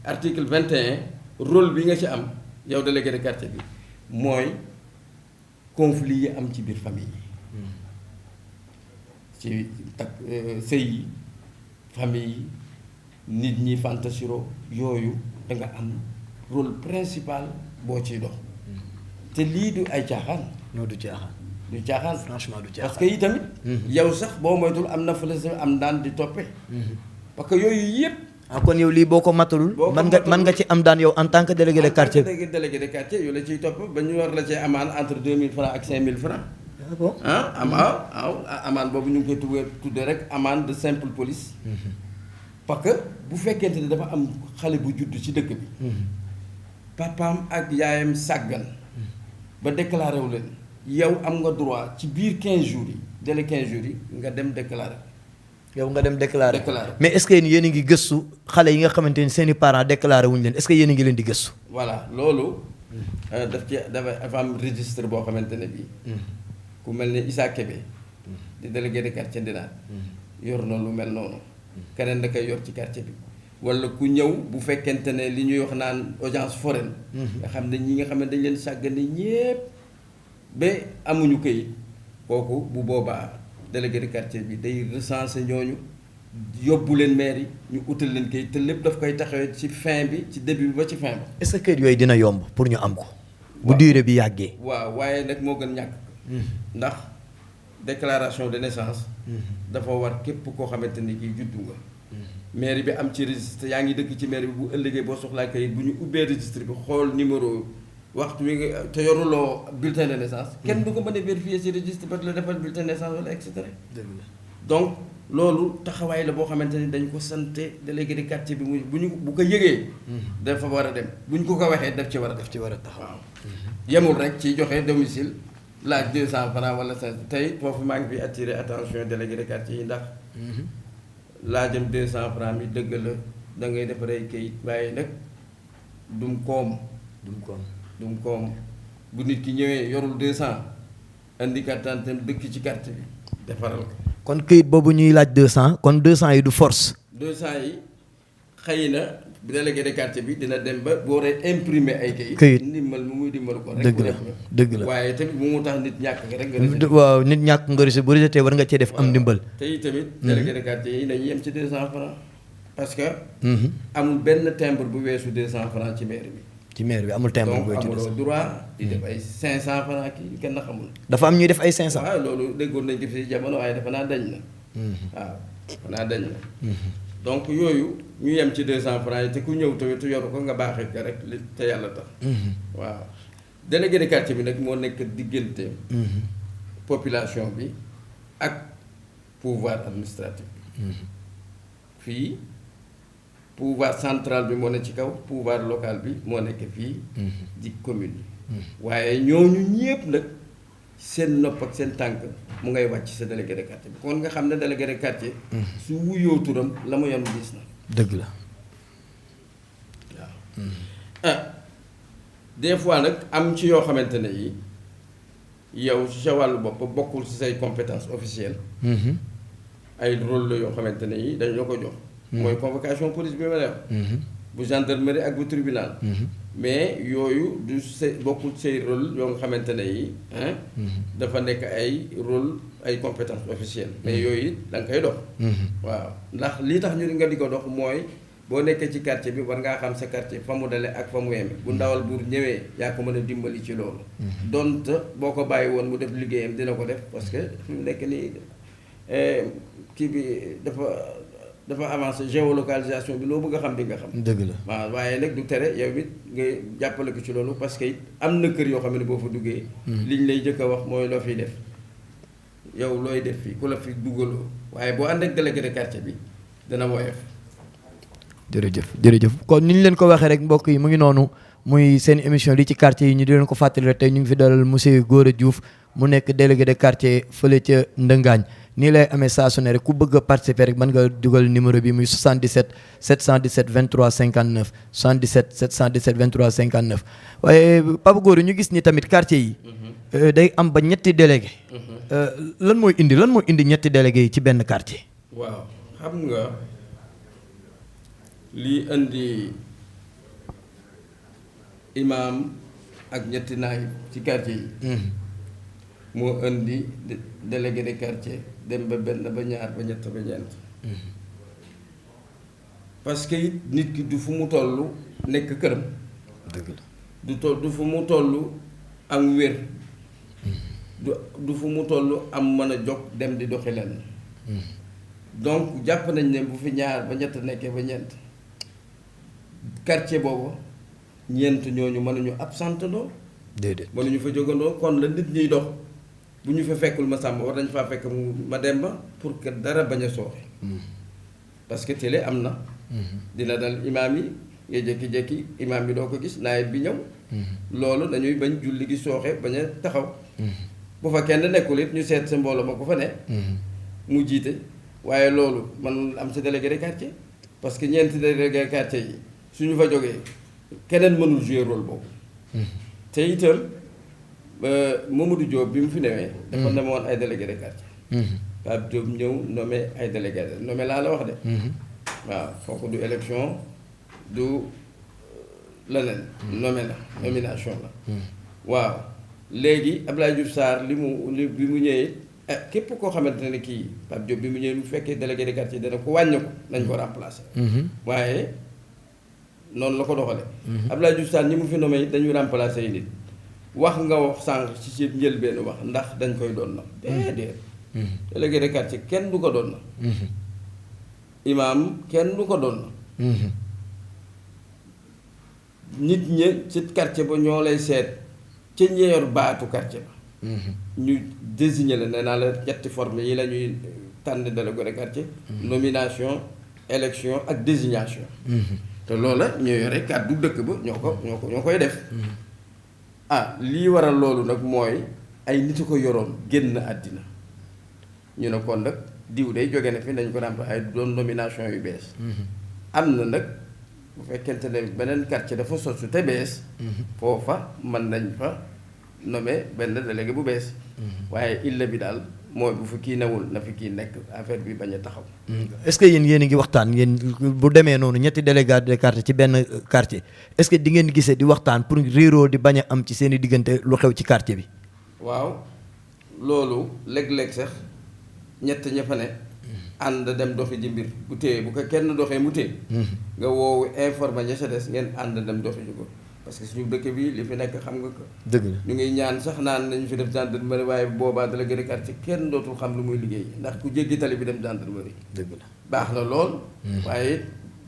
article 21 rôle bi nga ci am yow délégué de quartier bi mooy conflit yi am ci biir famille yi ci takk sëy yi famille yi nit ñi fantasiro yooyu da nga am rôle principal boo ciy dox te lii du ay caaxaan ñoo du caaxaan du caaxaan franchement du caaxaan parce que yi tamit yow sax boo moytul am na fële sa am daan di toppe parce que yooyu yëpp kon yow lii boo ko matalul man nga ci am daan yow en tant que délégué de quartier délégué de quartier yow la ciy topp ba ñu war la cee amaan entre 2000 francs ak 5000 francs bon amaan boobu ñu ngi koy tudde rek amende de simple police parce que bu fekkente ne dafa am xale bu judd ci dëkk bi papaam ak yaayam sàggan ba déclaré wu leen yow am nga droit ci biir 15 jours yi délai 15 jours yi nga dem déclaré yow nga dem déclaré déclaré mais est-ce que yéen a ngi gëstu xale yi nga xamante ni seen i parents déclaré wuñu leen est-ce que yéen a ngi leen di gëstu voilà loolu dafa am registre boo xamante ne bii ku mel ni Issa Kébé di délégué de quartier Ndinaat yor na lu mel noonu keneen da koy yor ci quartier bi wala ku ñëw bu fekkente ne li ñuy wax naan audience foraine nga xam ne ñi nga xam ne dañ leen sàggane ñépp ba amuñu këyit kooku bu boobaa délégué de quartier bi day recenser ñooñu yóbbu leen maire yi ñu utal leen këyit te lépp daf koy taxawee ci fin bi ci début bi ba ci fin bi. est-ce que këyit yooyu dina yomb pour ñu am ko. bu durée bi yàggee. waaw waaye nag moo gën ñàkk. ndax déclaration de naissance. dafa war képp koo xamante ni kii juddu nga. maire bi am ci registre yaa ngi dëkk ci maire bi bu ëllëgee boo soxlaa kayit bu ñu ubbee registre bi xool numéro waxtu wi nga te yoruloo bulletin de naissance. kenn du ko mën a vérifier ci registre ba la defal bulletin de naissance wala et cetera. donc loolu taxawaay la boo xamante ni dañ ko santé délégué de quartier bi bu ko yëgee. dafa war a dem bu ñu ko waxee daf ci war a taxaw. yemul rek ci joxe domicile laaj 200 francs wala 500 tey foofu maa ngi fi attirer attention délégué de quartier yi ndax. laajam 200 francs mi dëgg la da ngay defaree kayit waaye nag dum koom bu nit ki ñëwee yorul 200 indi carte d'identité dëkk ci carte bi defaral ko. kon kayit boobu ñuy laaj 200 kon 200 yi du force. 200 yi xëy na délégué de quartier bi dina dem ba boo waree imprimer ay kayit ndimbal mu muy dimbal ko rek. dëgg la waaye tamit bu mu tax nit ñàkk rek nga rejeté. waaw nit ñàkk nga rejeté bu rejeté war nga cee def am ndimbal. tey tamit délégué de quartier yi dañuy yem ci 200 francs parce que. amul benn timbre bu weesu 200 francs ci maire bi. ci maire bi amul timbre bu weesu 200 donc amuloo droit di def ay 500 francs kii kenn xamul. dafa am ñuy def ay 500. waaw loolu déggoon nañ ko fi jamono waaye dafa naa dañ na. waaw dafa naa dañ na. donc yooyu ñu yem ci 200 francs yi te ku ñëw tamit yoru ko nga baaxee ko rek li te yàlla tax. waaw délégué de quartier bi nag moo nekk diggante. population bi ak pouvoir administratif bi. fii pouvoir central bi moo ne ci kaw pouvoir local bi moo nekk fii. di commune yi. waaye ñooñu ñépp nag seen nopp ak seen tànk mu ngay wàcc sa délégué de quartier bi kon nga xam ne délégué de quartier. su wuyoo turam la mu yoon diis na. dëgg la. waaw des fois nag am ci yoo xamante ne yi yow ci sa wàllu bopp bokkul ci say compétence officielle ay rôle la yoo xamante ne yi dañ la ko jox mooy convocation police bi ma lay wax bu gendarmerie ak bu tribunal mais yooyu du say bokkul say rôle yoo nga xamante ne yi dafa nekk ay rôle ay compétence officielle mais yooyu it da nga koy dox waaw ndax lii tax ñu nga di ko dox mooy boo nekkee ci quartier bi war ngaa xam sa quartier fa mu dale ak fa mu yeme bu ndawal buur ñëwee yaa ko mën a dimbali ci loolu donte boo ko bàyyi woon mu def liggéeyam dina ko def parce que fi mu nekk nii kii bi dafa avancé géolocalisation bi loo bëgg a xam di nga xam. dëgg la waaw waaye nag du tere yow it nga jàppale ko ci loolu parce que it am na kër yoo xam ne boo fa duggee. liñ lay jëkk a wax mooy loo fiy def yow looy def fii ku la fi duggaloo waaye boo ànd ak délégué de quartier bi dana woyof. jërëjëf kon ni ñu leen ko waxee rek mbokk yi mu ngi noonu muy seen émission li ci quartier yi ñu di leen ko fàttali rek tey ñu ngi fi dalal monsieur Gora Diouf mu nekk délégué de quartier fële ca Ndëngaañ nii lay amee saa su ne rek ku bëgg a participer rek mën nga dugal numéro bi muy 77 717 23 59 77 717 23 59 waaye Papa Gora ñu gis ni tamit quartier yi day am ba ñetti délégué lan mooy indi ñetti délégué yi ci benn quartier. waaw xam nga lii indi imaam ak ñetti naay ci quartier yi moo indi délégué de quartier dem ba benn ba ñaar ba ñett ba ñeent parce que it nit ki du fu mu toll nekk këram du fu mu toll am wér du fu mu toll am mën a jóg dem di doxi lenn donc jàpp nañ ne bu fi ñaar ba ñett nekkee ba ñeent quartier boobu ñeent ñooñu mënuñu absent doo déedéet mënuñu fa jógandoo kon la nit ñuy dox bu ñu fa fekkul ma sàmm war nañ faa fekk ma dem ba pour que dara bañ a sooxe parce que télé am na dina dal imaam yi nga jékki-jékki imaam bi doo ko gis nawet bi ñëw loolu dañuy bañ julli gi sooxe bañ a taxaw bu fa kenn nekkul it ñu seet sa mbooloo ma ko fa ne mu jiite waaye loolu man am sa délégué de quartier parce que ñeenti délégué de quartier yi suñu fa jógee keneen mënul jouer rôle boobu te itam Mamadou Diop bi mu fi newee dafa nemoon ay délégué de quartier Pape Diop ñëw nommé ay délégué nommé laa la wax de waaw kooku du élection du leneen nommé la nomination la waaw léegi Abdoulaye Diouf Sarr bi mu ñëwee képp koo xamante ne kii Pape Diop bi mu ñëwee bu fekkee délégué de quartier dana ko wàññi ko nañ ko remplacer waaye noonu la ko doxale Abdoulaye Diouf Sarr ñi mu fi nommé it dañuy remplacer yi nit wax nga wax sànq ci si njëlbeen wax ndax dañ koy doon na déedéet délégué de quartier kenn du ko doon na imaam kenn du ko doon na nit ñi ci quartier ba ñoo lay seet ca ñeeyor baatu quartier ba ñu désigner la nee naa la ñetti forme yi la ñuy tànn délégué de quartier nomination élection ak désignation te loola ñoo yore kàddu dëkk ba ñoo koy def lii waral loolu nag mooy ay nit ko yoroon génn àddina ñu ne kon nag diw day jóge na fi nañ ko ràmp ay doon nomination yu bees am na nag bu fekkente ne beneen quartier dafa sosu te bees foofa mën nañ fa nommé benn délégué bu bees waaye illa bi daal mooy bu fi kii newul na fi kii nekk affaire bi bañ a taxaw est-ce que yéen a ngi waxtaan ngeen bu demee noonu ñetti délégué de quartier ci benn quartier est-ce que di ngeen gisee di waxtaan pour réeroo di bañ a am ci seen i diggante lu xew ci quartier bi waaw loolu léeg-léeg sax ñett ña fa ne ànd dem doxi ji mbir bu téye bu ko kenn doxee mu téye nga woowu informé ña sa des ngeen ànd dem doxi ji ko parce que suñu dëkk bi li fi nekk xam nga ko dëgg la ñu ngi ñaan sax naan nañu fi def gendarmerie waaye boobaa délégué de quartier kenn dootul xam lu muy liggéey ndax ku jéggi tali bi dem gendarmerie dëgg la baax na lool waaye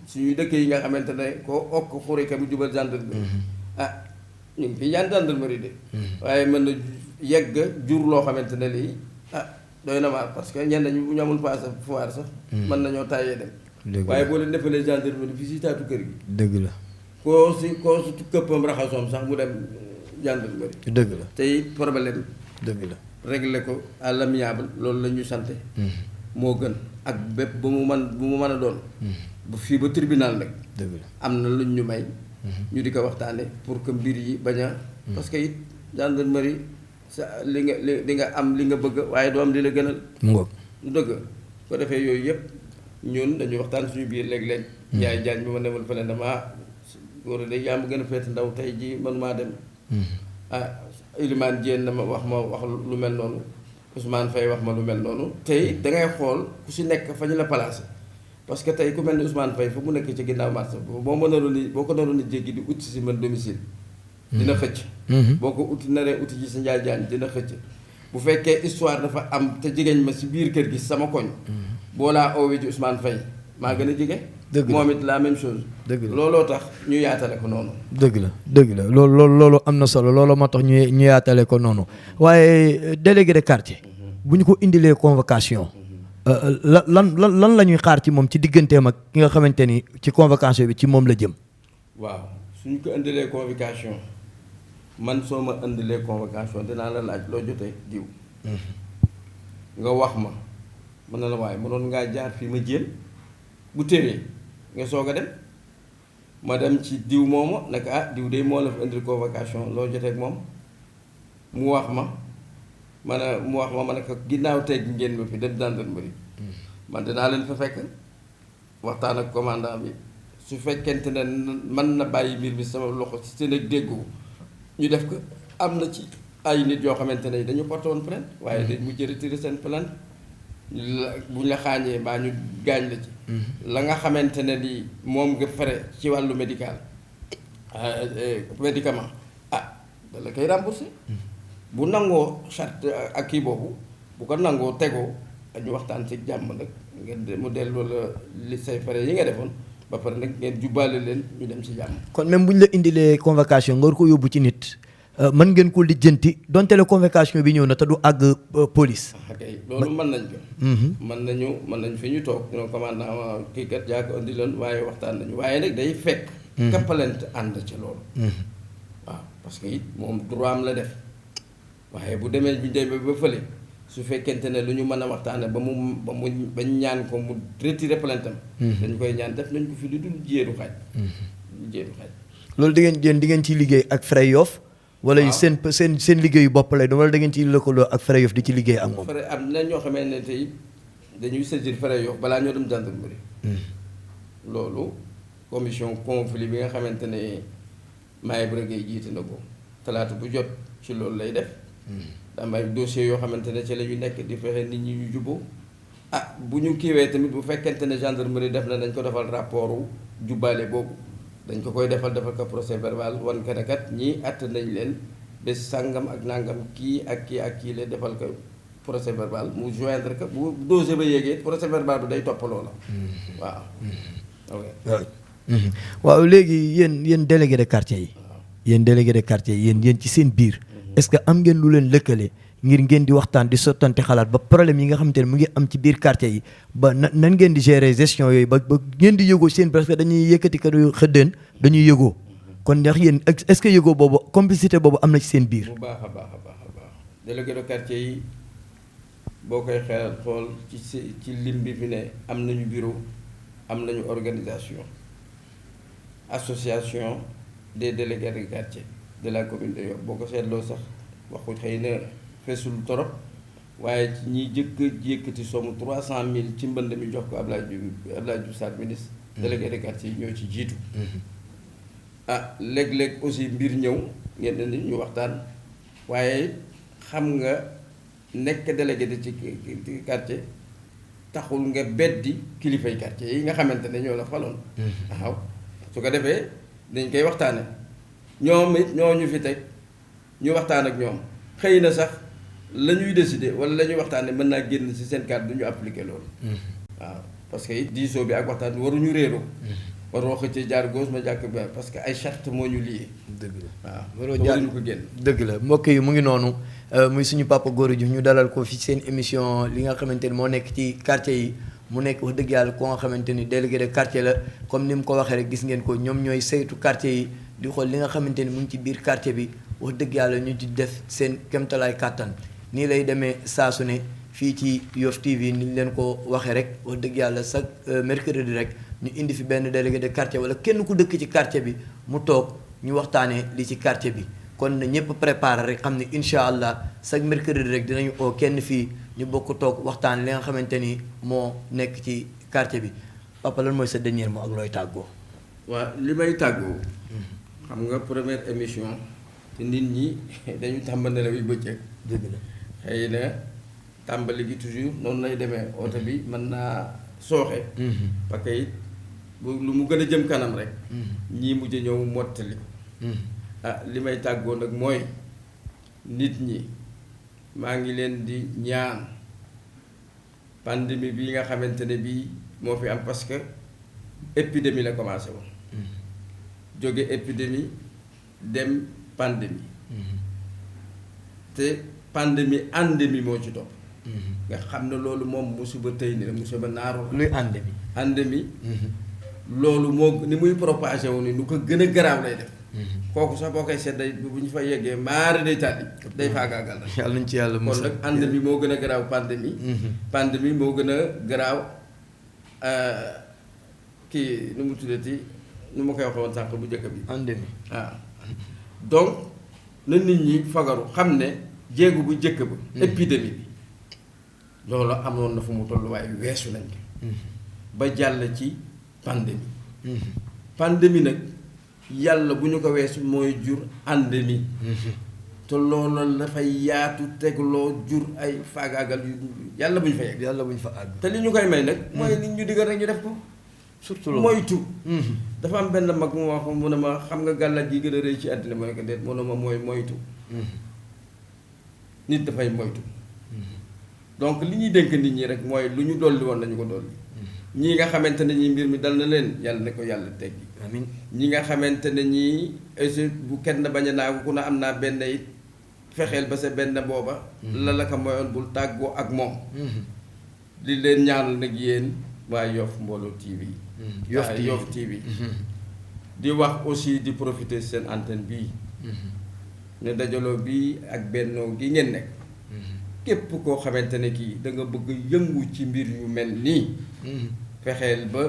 suñuy dëkk yi nga xamante ne koo okk xurika bu jubal gendarmerie ñu ngi fi ñaan gendarmerie de waaye mën na yegg jur loo xamante ne lii doy na maar parce que ñenn ñi bu ñu amul paase foire sax mën nañoo tàyyee dem waaye boo leen defalee gendarmerie fii si taatu kër gi dëgg la koo si këppam raxasoom sax mu dem gendarmerie dëgg la tey problème dëgg la régler ko à l'amiable loolu la ñu sante moo gën ak bépp bu mu mën a doon bu fii ba tribunal nag dëgg la am na luñ ñu may ñu di ko waxtaane pour que mbir yi bañ a parce que it gendarmerie sa li nga am li nga bëgg waaye doo am li la gënal. mu ngoog lu dëgg ko defee yooyu yëpp ñun dañuy waxtaan suñu biir léeg-léeg. Njaay Jaañ bi ma newoon fële dama góor de yaa ma gën a féete ndaw tey jii man maa dem. Ilimaan Diène dama wax lu mel noonu Ousmane Faye wax ma lu mel noonu. tey da ngay xool ku si nekk fa ñu la placé parce que tey ku mel ni Ousmane Faye fa mu nekk ci ginnaaw marché boo ko naroon ni jéggi di ut si man domicile. dina xëcc. boo ko uti naree uti ci sa Njaay Jaañ dina xëcc. bu fekkee histoire dafa am te jigéen ma si biir kër gi sama koñ. boo laa oowee ci Ousmane Faye maa gën a jige. dëgg la moom it la même chose. dëgg la looloo tax ñu yaatale ko noonu. dëgg la loolu am na solo loolu moo tax ñu yaatale ko noonu waaye délégué de quartier. bu ñu ko indilee convocation. lan la ñuy xaar ci moom ci digganteem ak ki nga xamante ni ci convocation bi ci moom la jëm. waaw suñ ko indilee convocation man soo ma indilee convocation dinaa la laaj loo jotee diw. nga wax ma mën na la waaye mënoon ngaa jaar fii ma jéem bu téwee nga soog a dem ma dem ci diw moomu nag diw de moo la fi indil convocation loo jotee ak moom mu wax ma ma ne ko ginnaaw teg ngeen ma fi dem gendarmerie man dinaa leen fa fekk waxtaan ak commandant bi su fekkente ne mën na bàyyi mbir mi sama loxo ci seen ak déggoo ñu def ko am na ci ay nit yoo xamante ne dañu porté woon plainte waaye dañ mujj retiré seen plainte bu ñu la xaañee mbaa ñu gaañ la ci la nga xamante ne ni moom nga fere ci wàllu médicament da la koy remboursé bu nangoo charte ak kii boobu bu ko nangoo tegoo ñu waxtaan ci jàmm nag ngeen mu delloo la li say fere yi nga defoon ba pare nag ngeen jubbaale leen ñu dem ci jàmm. kon même bu ñu la indilee convocation nga war ko yóbbu ci nit mën ngeen ko lijjanti donte la convocation bi ñëw na te du àgg police. ok loolu mën nañ ko. mën nañ fi ñu toog ñu ne commandant kii kat yaa ko indi leen waaye waxtaan nañu waaye nag day fekk. kappalante ànd ci loolu. waaw parce que it moom droit am la def waaye bu demee bi demee ba fële su fekkente ne lu ñu mën a waxtaane bañ ñaan ko mu retirer plainte am. dañ koy ñaan def nañ ko fi lu dul jéeru xaaj. loolu di ngeen ciy liggéey ak Fray Yoff. wala seen liggéeyu bopp lay doon wala da ngeen ciy lëkkaloo ak Fray Yoff di ci liggéey ak moom. am na ñoo xamee ne tey dañuy saisir Fray Yoff balaa ñoo dem gendarmerie. loolu commission conflit bi nga xamante ne Maye Brigué jiite na ko talaata bu jot ci loolu lay def. am ay dossiers yoo xamante ne ci la ñu nekk di fexe nit ñi ñu juboo bu ñu kiiwee tamit bu fekkente ne gendarmerie def na dañ ko defal rapport jubbaale boobu dañ ko koy defal ko procès verbal wan ko ne kat ñii àtt nañ leen bés sàngam ak nangam kii ak kii la defal ko procès verbal mu joindre que bu dossier ba yéegee procès verbal bi day topp loola. waaw. waaw léegi yéen délégué de quartier yi. yéen délégué de quartier yi yéen ci seen biir. est-ce que am ngeen lu leen lëkkale ngir ngeen di waxtaan di sottante xalaat ba problème yi nga xamante ne mu ngi am ci biir quartier yi ba nan ngeen di gérer gestion yooyu ba ngeen di yëgoo seen parce que dañuy yëkkati kër xëddeen dañuy yëgoo kon ndax yéen est-ce que yëgoo boobu complicité boobu am na ci seen biir. bu baax a baax délégué de quartier yi boo koy xelal xool ci lim bi fi ne am nañu bureau am nañu organisation association des délégués de quartier de la commune de Yoff boo ko seetloo sax waxu xëy na feesul torop waaye ci ñiy jëkk yëkkati somme 300,000 ci mbënd mi jox ko Abdoulaye Diouf Sarr ministre délégué de quartier yi ñoo ci jiitu. léeg-léeg aussi mbir ñëw ngeen ni ñu waxtaan waaye xam nga nekk délégué de ci quartier taxul nga beddi kilifay quartier yi nga xamante ne ñoo la faloon. waaw su ko defee dañ koy waxtaane ñoom it ñoo ñu fi teg ñu waxtaan ak ñoom xëy na sax la ñuy décider wala la ñuy waxtaane mën naa génn ci seen cadre du ñu appliquer loolu. waaw parce que it diisoo bi ak waxtaan waruñu réeroo. waroo xëcc jaar gauche ma jàkk bi parce que ay charte moo ñu lié. dëgg la waaw waroo jaar ko génn. dëgg la mbokk yi mu ngi noonu muy suñu papa Gora Diouf ñu dalal ko fi seen émission li nga xamante ni moo nekk ci quartier yi mu nekk wax dëgg yàlla ko nga xamante ni délégué de quartier la comme ni mu ko waxee rek gis ngeen ko ñoom ñooy saytu quartier yi di xool li nga xamante ni mu ngi ci biir quartier bi wax dëgg yàlla ñu ci def seen kéemtalaay kàttan nii lay demee saa su ne fii ci Yoff TV ni ñu leen ko waxee rek wax dëgg yàlla chaque mercredi rek ñu indi fi benn délégué de quartier wala kenn ku dëkk ci quartier bi mu toog ñu waxtaanee li ci quartier bi kon na ñëpp préparé rek xam ne incha allah chaque mercredi rek dinañu oo kenn fii ñu bokk toog waxtaan li nga xamante ni moo nekk ci quartier bi papa lan mooy sa dernier mot ak looy tàggoo. waaw li may tàggoo. xam nga première émission te nit ñi dañu tàmbali nelaw yu bëccëg. dëgg la xëy na tàmbali gi toujours noonu lay demee oto bi mën naa sooxe. parce que it lu mu gën a jëm kanam rek. ñii mujj ñëw mottali ko. li may tàggoo nag mooy nit ñi maa ngi leen di ñaan pandémie bi nga xamante ne bii moo fi am parce que épidémie la commencé woon. jóge épidémie dem pandémie. te pandémie endémie moo ci topp. nga xam ne loolu moom musiba tey ni la musiba naaru la. luy endémie. endémie. loolu moo ni muy propagé wu ni nu ko gën a garaaw lay def. kooku sax boo koy seet day bu ñu fa yeggee maari day tàddi day faagaagal rek. yàlla nañ ci yàlla kon nag endémie moo gën a garaaw pandémie. pandémie moo gën a garaaw kii nu mu tuddati nu ma koy waxee woon sànq bu njëkk bi. endémie waaw donc na nit ñi fagaru xam ne jéegu bu njëkk ba. épidémie bi loolu amoon na fu mu toll waaye weesu nañ ko. ba jàll ci pandémie. pandémie nag yàlla bu ñu ko weesu mooy jur endémie. te loolu dafay yaatu tegloo jur ay faagaagal yu yàlla bu ñu fa yegg. yàlla bu ñu fa àgg. te li ñu koy may nag. mooy li ñu digal rek ñu def ko. surtout loolu moytu. dafa am benn mag mu wax mu ne ma xam nga gàllaaj gi gën a rëy ci àddina ma ne ko déet mu ne ma mooy moytu. nit dafay moytu. donc li ñuy dénk nit ñi rek mooy lu ñu dolli woon nañu ko dolli. ñii nga xamante ne ñii mbir mi dal na leen yàlla ne ko yàlla teggi. amiin ñi nga xamante ne ñii bu kenn bañ a naagu ku ne am naa benn it fexeel ba sa benn booba. la ko moyoon bul tàggoo ak moom. li leen ñaanal nag yéen waa Yoff Mbollo TV. Yoff TV. di wax aussi di profiter seen antenne bii. ne dajaloo bii ak bennoo gi ngeen nekk. képp koo xamante ne kii da nga bëgg yëngu ci mbir yu mel nii. fexeel ba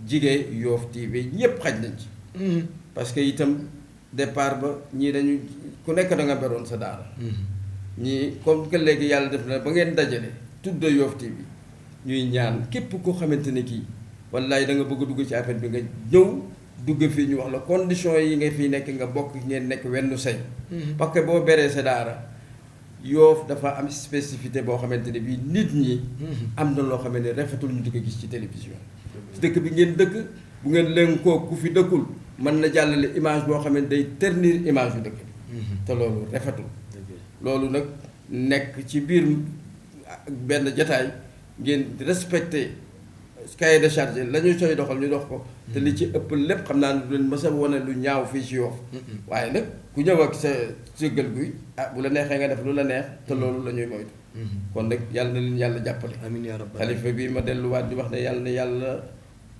jigee Yoff TV ñépp xaj nañ ci. parce que itam départ ba ñii dañu ku nekk da nga beroon sa daara. ñii comme que léegi yàlla def na ba ngeen dajale tudd Yoff TV ñuy ñaan képp koo xamante ne kii wallaay da nga bëgg a dugg ci affaire bi nga ñëw dugg fii ñu wax la condition yi nga fii nekk nga bokk ngeen nekk wenn say. parce que boo beree sa daara. Yoff dafa am spécificité boo xamante ne bii nit ñi. am na loo xamante ne rafetul ñu di ko gis ci télévision. ci dëkk bi ngeen dëkk bu ngeen lënkoo ku fi dëkkul mën na jàllale image boo xamante day ternir image yu dëkk bi. te loolu rafetul. loolu nag nekk ci biir benn jataay ngeen respecté cahier de charge la ñu sooy doxal ñu dox ko. te li ci ëpp lépp xam naa ne du leen mës a wane lu ñaaw fii ci Yoff. waaye nag ku ñëw ak sa sëggal guy bu la neexee nga def lu la neex te loolu la ñuy moytu. kon nag yàlla na leen yàlla jàppale. amiin yaa rabbal xalifa bi ma delluwaat di wax ne yàlla na yàlla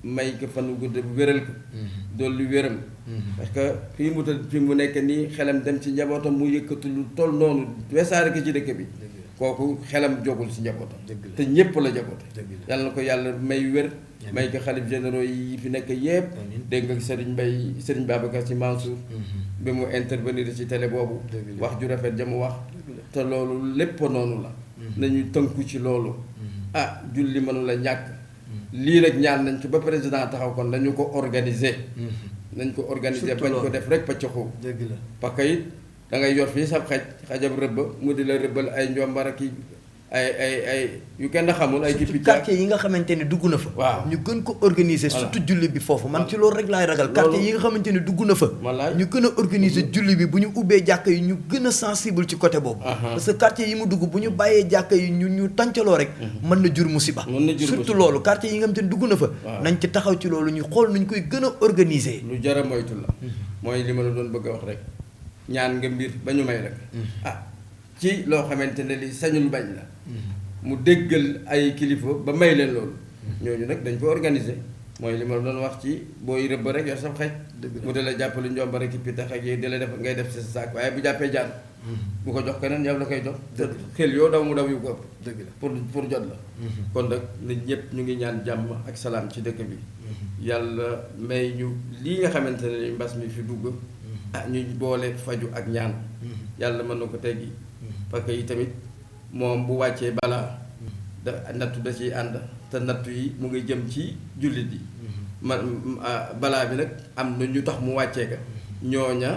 may ko fan gudd bu wéral ko. dolli wéram. parce que fii mu tëdd fi mu nekk nii xelam dem ci njabootam mu yëkkatu lu toll noonu wesaare ko ci dëkk bi. kooku xelam jogul ci njabootam. te ñépp la jaboote. yàlla na ko yàlla may wér. may ko xalif généraux yi fi nekk yépp. dégg nga Serigne Babacar Sy Mansour. bi mu intervenir ci télé boobu. wax ju rafet ja mu wax. te loolu lépp noonu la. nañu tënku ci loolu. julli mënu la ñàkk. lii rek ñaan nañ ci ba président taxaw kon nañu ko organiser. nañ ko organiser bañ ko def rek paccaxu. dëgg la parce que it da ngay yor fii sab xajab rëbb mu di la rëbbal ay njombar ak ay yu kenn xamul ay. surtout quartier yi nga xamante ne dugg na fa. waaw ñu gën ko organiser. surtout julli bi foofu man ci loolu rek laay ragal. quartier yi nga xamante ne dugg na fa. ñu gën a organiser julli bi bu ñu ubbee jàkka yi ñu gën a sensible ci côté boobu. parce que quartier yi mu dugg bu ñu bàyyee jàkka yi ñu tàncaloo rek. mën na jur musiba. surtout loolu quartier yi nga xamante ne dugg na fa. nañ ci taxaw ci loolu ñu xool nuñ koy gën a organiser. lu jar a moytu la. mooy li ma la doon bëgg a wax rek ñaan nga mbir ba ñu may rek. ci loo xamante ne li sañul bañ la. mu déggal ay kilifa ba may leen loolu. ñooñu nag dañ ko organiser mooy li ma la doon wax ci booy rëbb rek yor sa xaj. mu de la jàppale njomba rek pitax ak yooyu di la def ngay def sa saak waaye bu jàppee jaan. bu ko jox keneen yow la koy jox. xel yoo daw mu daw yu ko ëpp. dëgg la pour jot la. kon nag nit ñëpp ñu ngi ñaan jàmm ak salaam ci dëkk bi. yàlla may ñu lii nga xamante ne mbas mi fi dugg. ñu boole faju ak ñaan yàlla mën na ko teggi parce que yi tamit moom bu wàccee balaa da nattu da ciy ànd te nattu yi mu ngi jëm ci jullit yi balaa bi nag am na ñu tax mu wàccee ka ñooña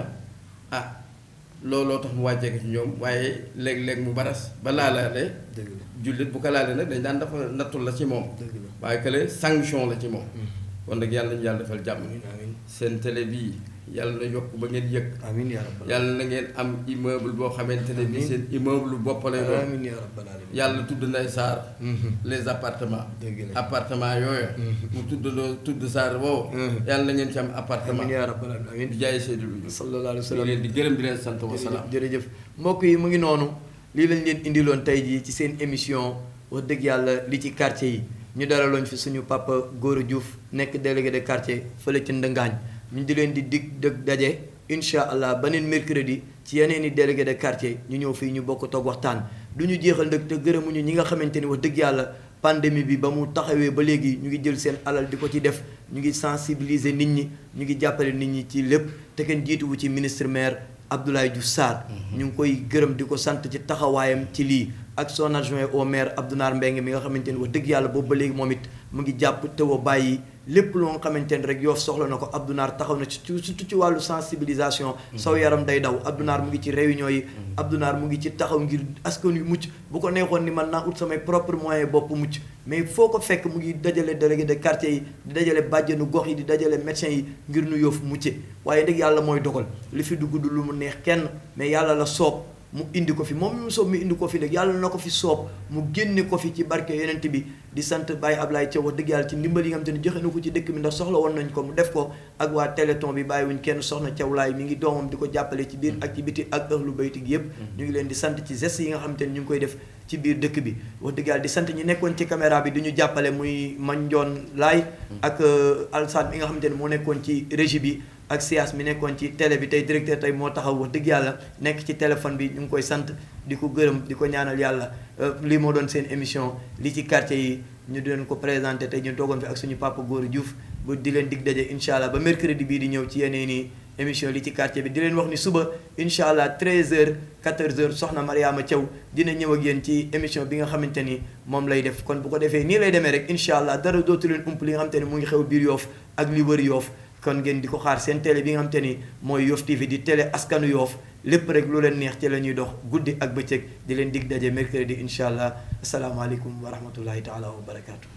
looloo tax mu wàccee ka ci ñoom waaye léeg-léeg mu baras ba laalaale jullit bu ko laalee nag dañ daan dafa nattu la ci moom waaye kële sanction la ci moom kon nag yàlla nañu yàlla defal jàmm seen télé bii yàlla na yokk ba ngeen yëg amiin yaa rabbal yàlla na ngeen am immeuble boo xamante ne bii seen immeuble bopp lay doon amiin yaa rabbal aalamiin yàlla tudd nay saar les appartements appartement yooyu mu tudd saar boobu yàlla na ngeen ci am appartement amiin yaa rabbal aalamiin di jaay Seydou Louga sallallahu alayhi wa sallam leen di gërëm di leen sant wa salaam jërëjëf mbokk yi mu ngi noonu lii lañ leen indiloon tey jii ci seen émission wax dëgg yàlla li ci quartier yi ñu dalaloon fi suñu papa Gora Diouf nekk délégué de quartier fële ci Ndëngaañ ñu di leen di dëgg daje incha allah beneen mercredi ci yeneen i délégué de quartier ñu ñëw fii ñu bokk toog waxtaan du ñu jeexal nag te gërëmuñu ñi nga xamante ni wax dëgg yàlla pandémie bi ba mu taxawee ba léegi ñu ngi jël seen alal di ko ci def ñu ngi sensibiliser nit ñi ñu ngi jàppale nit ñi ci lépp te kenn jiituwu ci ministre maire Abdoulaye Diouf Sarr ñu ngi koy gërëm di ko sant ci taxawaayam ci lii ak son adjoint au maire Abdounar Mbengue mi nga xamante ni wax dëgg yàlla boobu ba léegi moom it mu ngi jàpp te wa bàyyi lépp loo nga xamante ni rek Yoff soxla na ko Abdounar taxaw na ci surtout ci wàllu sensibilisation saw yaram day daw Abdounar mu ngi ci réunion yi Abdounar mu ngi ci taxaw ngir askan yu mucc bu ko neexoon ni man naa ut samay propre moyen bopp mucc mais foo ko fekk mu ngi dajale délégué de quartier yi di dajale bàjjenu gox yi di dajale médecins yi ngir nu Yoff mucce waaye dëgg yàlla mooy dogal li fi dugg du lu mu neex kenn mais yàlla la soob mu indi ko fi moom mi mu soob mu indi ko fi nag yàlla na ko fi soob mu génne ko fi ci barke yonent bi di sant Baye Ablaye Thiaw wax dëgg yàlla ci ndimbal yi nga xam te ne joxe na ko ci dëkk bi ndax soxla woon nañ ko mu def ko ak waa téléthon bi bàyyiwuñ kenn soxna Thiaw laay mi ngi doomam di ko jàppale ci biir ak ci biti ak ahlu bayti gi yëpp ñu ngi leen di sant ci gestes yi nga xam te ne ñu ngi koy def ci biir dëkk bi wax dëgg yàlla di sant ñi nekkoon ci caméra bi di ñu jàppale muy Mandione Laay ak Alsane mi nga xam te ne moo nekkoon ci régie bi ak siyaas mi nekkoon ci télé bi tey directeur tey moo taxaw wax dëgg yàlla nekk ci téléphone bi ñu ngi koy sant di ko gërëm di ko ñaanal yàlla lii moo doon seen émission li ci quartier yi ñu di leen ko présenté tey ñu toogoon fi ak suñu papa Gora Diouf bu di leen dig daje incha allah ba mercredi bii di ñëw ci yeneen i émission li ci quartier bi di leen wax ni suba incha allah 13h 14h soxna Mariama Thiaw dina ñëw ak yéen ci émission bi nga xamante ni moom lay def kon bu ko defee nii lay demee rek incha allah dara dootu leen ump li nga xamante ni mu ngi xew biir Yoff ak li wër Yoff kon ngeen di ko xaar seen télé bi nga xamante ni mooy Yoff TV di télé askanu Yoff lépp rek lu leen neex ci la ñuy dox guddi ak bëccëg di leen dig daje mercredi incha allah asalaamaaleykum wa rahmatullahi taala wa barakaatu.